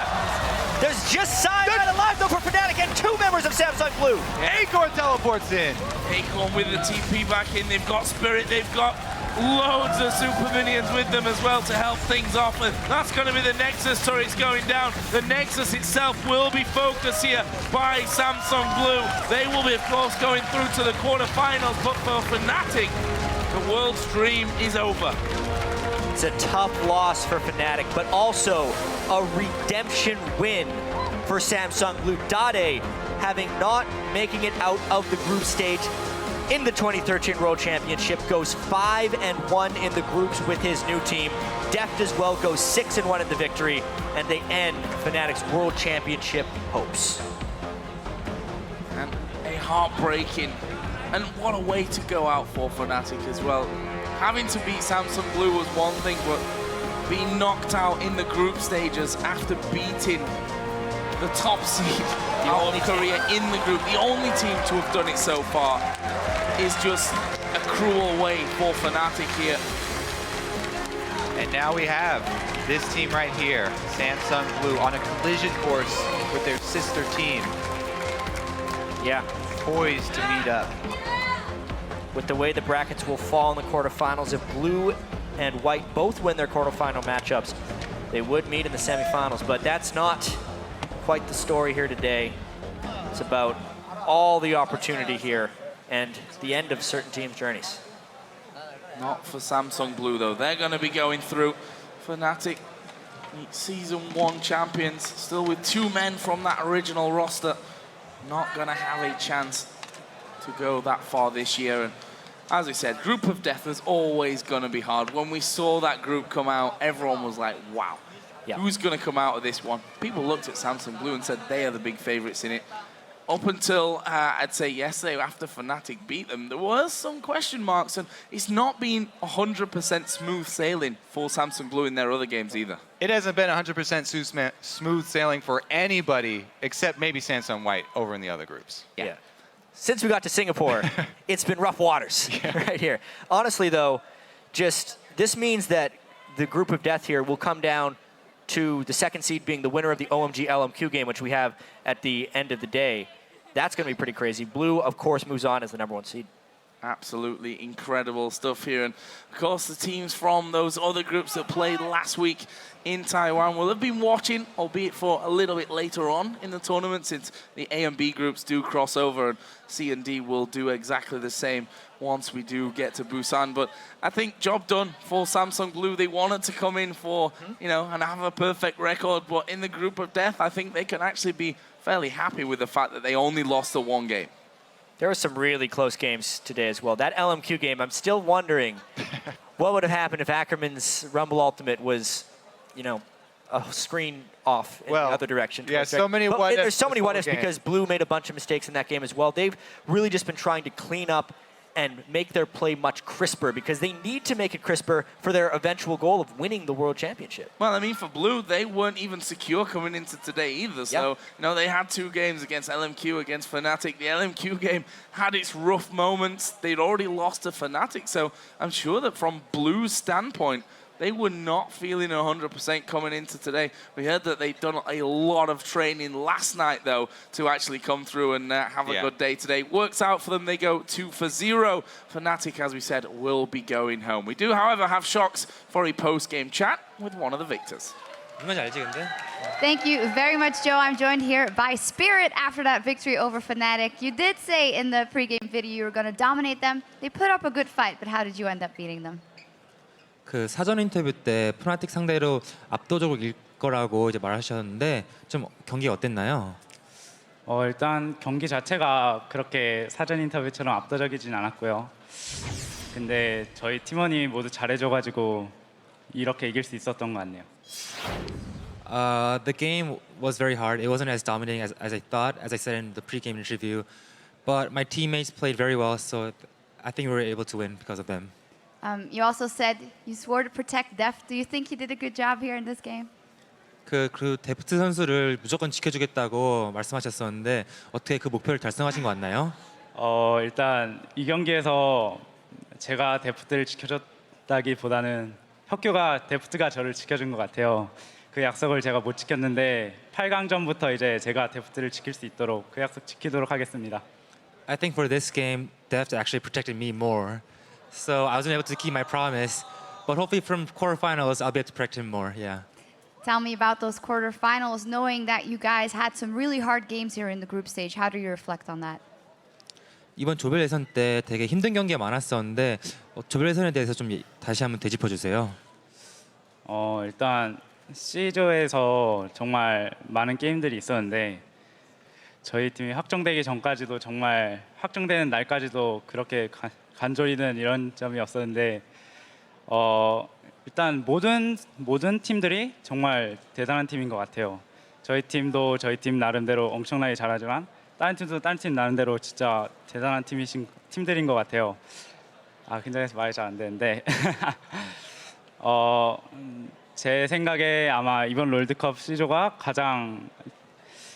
There's just Cyanide alive though for Fnatic and 2 members of Samsung Blue. Acorn teleports in. Acorn with the TP back in. They've got Spirit. They've got loads of super minions with them as well to help things off. And that's going to be the Nexus turrets going down. The Nexus itself will be focused here by Samsung Blue. They will be, of course, going through to the quarterfinals, but for Fnatic, the world's dream is over. It's a tough loss for Fnatic, but also a redemption win for Samsung Blue. Dade, having not making it out of the group stage in the 2013 World Championship, goes 5-1 in the groups with his new team. Deft as well goes 6-1 in the victory, and they end Fnatic's World Championship hopes. And a heartbreaking, and what a way to go out for Fnatic as well. Having to beat Samsung Blue was one thing, but being knocked out in the group stages after beating the top seed out of Korea in the group, the only team to have done it so far, is just a cruel way for Fnatic here. And now we have this team right here, Samsung Blue, on a collision course with their sister team. Yeah. Poised to meet up. With the way the brackets will fall in the quarterfinals, if Blue and White both win their quarterfinal matchups, they would meet in the semifinals, but that's not quite the story here today. It's about all the opportunity here and the end of certain teams' journeys. Not for Samsung Blue, though. They're going to be going through. Fnatic, Season 1 champions, still with 2 men from that original roster. Not going to have a chance to go that far this year. And as I said, Group of Death is always going to be hard. When we saw that group come out, everyone was like, wow, who's going to come out of this one? People looked at Samsung Blue and said they are the big favorites in it. Up until, I'd say yesterday, after Fnatic beat them, there was some question marks, and it's not been 100% smooth sailing for Samsung Blue in their other games either. It hasn't been 100% smooth sailing for anybody except maybe Samsung White over in the other groups. Yeah. Since we got to Singapore, it's been rough waters right here. Honestly, though, this means that the Group of Death here will come down to the second seed being the winner of the OMG LMQ game, which we have at the end of the day. That's going to be pretty crazy. Blue, of course, moves on as the #1 seed. Absolutely incredible stuff here. And, of course, the teams from those other groups that played last week in Taiwan will have been watching, albeit for a little bit later on in the tournament, since the A and B groups do cross over, and C and D will do exactly the same once we do get to Busan. But I think job done for Samsung Blue. They wanted to come in for, and have a perfect record, but in the Group of Death, I think they can actually be fairly happy with the fact that they only lost the 1 game. There were some really close games today as well. That LMQ game, I'm still wondering what would have happened if Ackerman's Rumble Ultimate was, a screen off in the other direction. Yeah, so many what ifs. There's so many what ifs because Blue made a bunch of mistakes in that game as well. They've really just been trying to clean up and make their play much crisper because they need to make it crisper for their eventual goal of winning the World Championship. Well, I mean, for Blue, they weren't even secure coming into today either. So, they had 2 games against LMQ, against Fnatic. The LMQ game had its rough moments. They'd already lost to Fnatic. So I'm sure that from Blue's standpoint, they were not feeling 100% coming into today. We heard that they'd done a lot of training last night, though, to actually come through and have a good day today. Works out for them. They go 2-0. Fnatic, as we said, will be going home. We do, however, have Shocks for a post-game chat with one of the victors. Thank you very much, Joe. I'm joined here by Spirit after that victory over Fnatic. You did say in the pregame video you were going to dominate them. They put up a good fight, but how did you end up beating them? 그 사전 인터뷰 때 프나틱 상대로 압도적으로 이길 거라고 이제 말하셨는데 좀 경기가 어땠나요? 일단 경기 자체가 그렇게 사전 인터뷰처럼 압도적이진 않았고요. 근데 저희 팀원이 모두 잘해줘가지고 이렇게 이길 수 있었던 것 같네요. The game was very hard. It wasn't as dominating as I thought, as I said in the pre-game interview. But my teammates played very well, so I think we were able to win because of them. You also said you swore to protect Deft. Do you think you did a good job here in this game? 그 데프트 선수를 무조건 지켜주겠다고 말씀하셨었는데 어떻게 그 목표를 달성하신 것 같나요? 일단 이 경기에서 제가 데프트를 지켜줬다기보다는 혁규가 데프트가 저를 지켜준 것 같아요. 그 약속을 제가 못 지켰는데 8강전부터 이제 제가 데프트를 지킬 수 있도록 그 약속 지키도록 하겠습니다. I think for this game, Deft actually protected me more. so I wasn't able to keep my promise. But hopefully from quarterfinals, I'll be able to protect him more. Yeah. Tell me about those quarterfinals, knowing that you guys had some really hard games here in the group stage. How do you reflect on that? 이번 조별 예선 때 되게 힘든 경기가 많았었는데 조별 예선에 대해서 좀 다시 한번 되짚어 주세요. 일단 C조에서 정말 많은 게임들이 있었는데 저희 팀이 확정되기 전까지도 정말 확정되는 날까지도 그렇게 간절히는 이런 점이 없었는데 일단 모든 팀들이 정말 대단한 팀인 것 같아요. 저희 팀도 저희 팀 나름대로 엄청나게 잘하지만 다른 팀도 다른 팀 나름대로 진짜 대단한 팀들인 것 같아요. 긴장해서 말이 잘 안 되는데 제 생각에 아마 이번 롤드컵 C조가 가장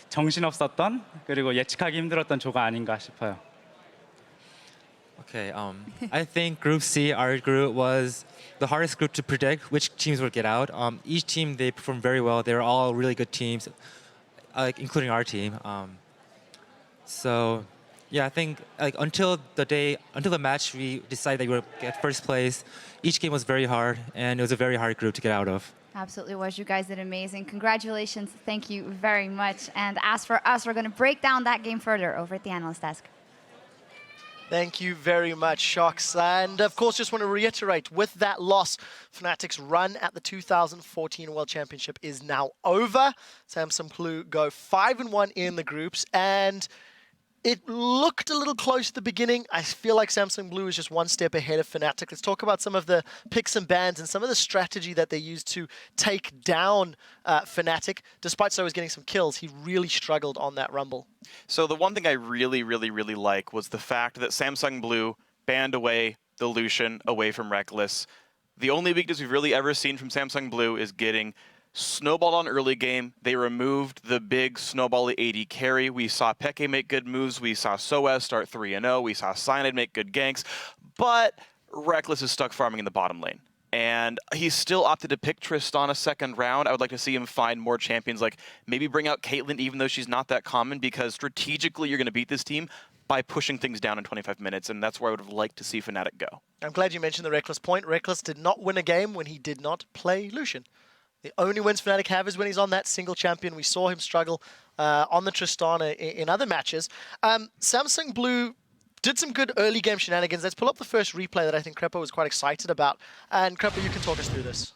정신없었던 그리고 예측하기 힘들었던 조가 아닌가 싶어요. Okay, I think Group C, our group, was the hardest group to predict which teams would get out. Each team, they performed very well. They were all really good teams, including our team. So, yeah, I think until the match, we decided that we would get first place. Each game was very hard, and it was a very hard group to get out of. Absolutely was. You guys did amazing. Congratulations. Thank you very much. And as for us, we're going to break down that game further over at the analyst desk. Thank you very much, Shox. And of course, just want to reiterate, with that loss, Fnatic's run at the 2014 World Championship is now over. Samsung Blue go 5-1 in the groups, and it looked a little close at the beginning. I feel like Samsung Blue is just one step ahead of Fnatic. Let's talk about some of the picks and bans and some of the strategy that they used to take down Fnatic. Despite Soa's getting some kills, he really struggled on that Rumble. So the one thing I really like was the fact that Samsung Blue banned away the Lucian away from Reckless. The only weakness we've really ever seen from Samsung Blue is getting snowballed on early game. They removed the big snowbally AD carry. We saw Peke make good moves. We saw Soa start 3-0. We saw Cyanide make good ganks. But Reckless is stuck farming in the bottom lane. And he still opted to pick Tristana second round. I would like to see him find more champions, like maybe bring out Caitlyn, even though she's not that common, because strategically you're going to beat this team by pushing things down in 25 minutes, and that's where I would have liked to see Fnatic go. I'm glad you mentioned the Reckless point. Reckless did not win a game when he did not play Lucian. The only wins Fnatic have is when he's on that single champion. We saw him struggle on the Tristana in other matches. Samsung Blue did some good early game shenanigans. Let's pull up the first replay that I think Krepo was quite excited about. And Krepo, you can talk us through this.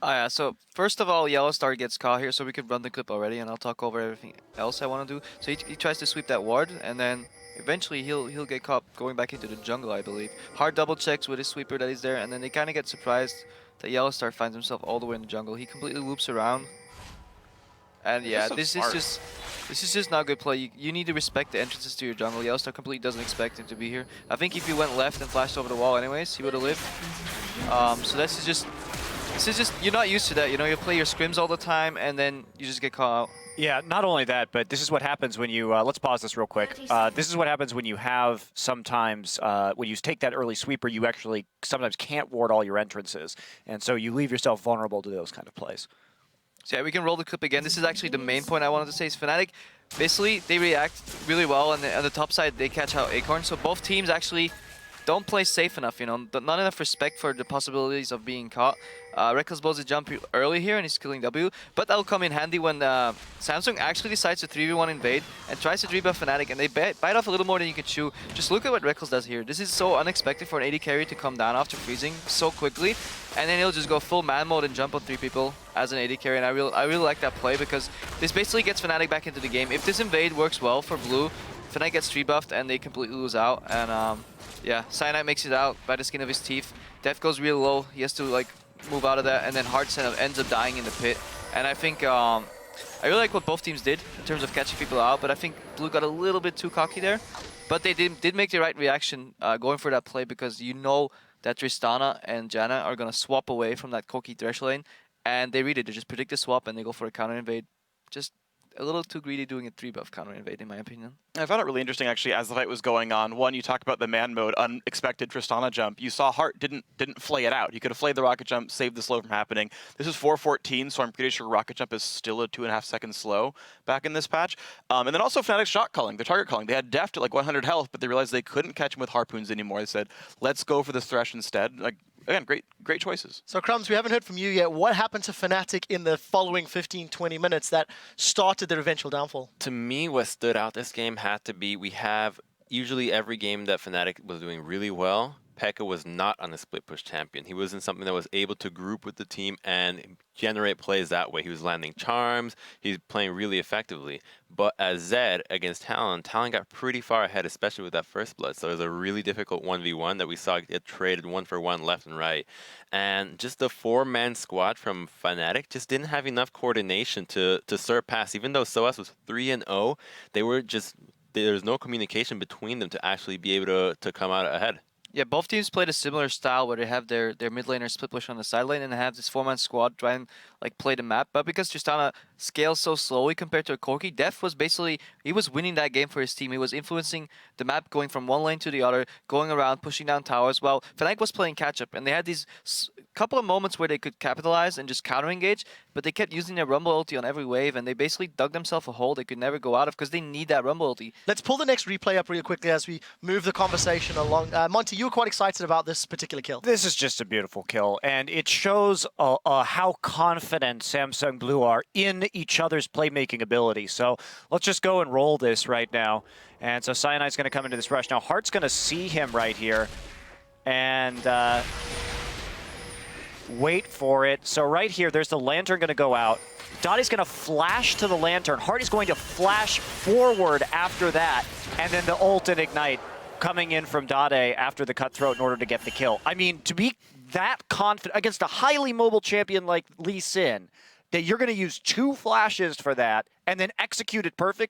Yeah, so first of all, Yellow Star gets caught here, so we could run the clip already, and I'll talk over everything else I want to do. So he tries to sweep that ward, and then eventually he'll get caught going back into the jungle, I believe. Hard double checks with his sweeper that is there, and then they kind of get surprised that Yellow Star finds himself all the way in the jungle. He completely loops around. And yeah, this is just not good play. You need to respect the entrances to your jungle. Yellow Star completely doesn't expect him to be here. I think if he went left and flashed over the wall anyways, he would have lived. So this is just, you're not used to that. You know, you play your scrims all the time and then you just get caught out. Yeah, not only that, but this is what happens when you, let's pause this real quick. This is what happens when you have sometimes, when you take that early sweeper, you actually sometimes can't ward all your entrances. And so you leave yourself vulnerable to those kind of plays. So yeah, we can roll the clip again. This is actually the main point I wanted to say is Fnatic, basically, they react really well, and on the top side, they catch out Acorn. So both teams actually don't play safe enough, you know, not enough respect for the possibilities of being caught. Reckless blows a jump early here and he's killing W, but that'll come in handy when Samsung actually decides to 3v1 invade and tries to rebuff Fnatic, and they bite off a little more than you can chew. Just look at what Reckless does here. This is so unexpected for an AD carry to come down after freezing so quickly, and then he'll just go full man mode and jump on 3 people as an AD carry, and I really like that play because this basically gets Fnatic back into the game. If this invade works well for Blue, Fnatic gets 3-buffed and they completely lose out, and yeah, Cyanide makes it out by the skin of his teeth. Death goes real low. He has to like move out of that, and then Hearts ends up dying in the pit. And I think I really like what both teams did in terms of catching people out, but I think Blue got a little bit too cocky there. But they did make the right reaction going for that play, because you know that Tristana and Janna are gonna swap away from that cocky thresh lane, and they read it. They just predict the swap and they go for a counter invade. Just a little too greedy doing a 3-buff counter invade, in my opinion. I found it really interesting, actually, as the fight was going on. One, you talked about the man mode, unexpected Tristana jump. You saw Hart didn't flay it out. He could have flayed the rocket jump, saved the slow from happening. This is 4:14, so I'm pretty sure rocket jump is still a 2.5 second slow back in this patch. And then also Fnatic's shot calling, their target calling. They had Deft at like 100 health, but they realized they couldn't catch him with harpoons anymore. They said, let's go for the Thresh instead. Like, again, great choices. So Crumbs, we haven't heard from you yet. What happened to Fnatic in the following 15-20 minutes that started their eventual downfall? To me, what stood out this game had to be, we have usually every game that Fnatic was doing really well, Pekka was not on a split push champion. He wasn't something that was able to group with the team and generate plays that way. He was landing charms, he's playing really effectively. But as Zed against Talon got pretty far ahead, especially with that first blood. So it was a really difficult 1v1 that we saw get traded 1-for-1 left and right. And just the 4-man squad from Fnatic just didn't have enough coordination to surpass. Even though SOAS was 3-0, they were just, there was no communication between them to actually be able to come out ahead. Yeah, both teams played a similar style where they have their mid laner split push on the side lane and they have this 4-man squad try and like play the map. But because Tristana scales so slowly compared to a Corki, Def was basically, he was winning that game for his team. He was influencing the map, going from one lane to the other, going around, pushing down towers. Well, Fnatic was playing catch up and they had these couple of moments where they could capitalize and just counter engage, but they kept using their Rumble ulti on every wave and they basically dug themselves a hole they could never go out of because they need that Rumble ulti. Let's pull the next replay up real quickly as we move the conversation along. Monty, you were quite excited about this particular kill. This is just a beautiful kill, and it shows how confident Samsung Blue are in each other's playmaking ability. So let's just go and roll this right now. And so Cyanide's going to come into this rush. Now Hart's going to see him right here and wait for it. So right here, there's the Lantern going to go out. Dottie's going to flash to the Lantern. Hart is going to flash forward after that, and then the ult and Ignite coming in from Dade after the cutthroat in order to get the kill. I mean, to be that confident against a highly mobile champion like Lee Sin, that you're going to use 2 flashes for that and then execute it perfect.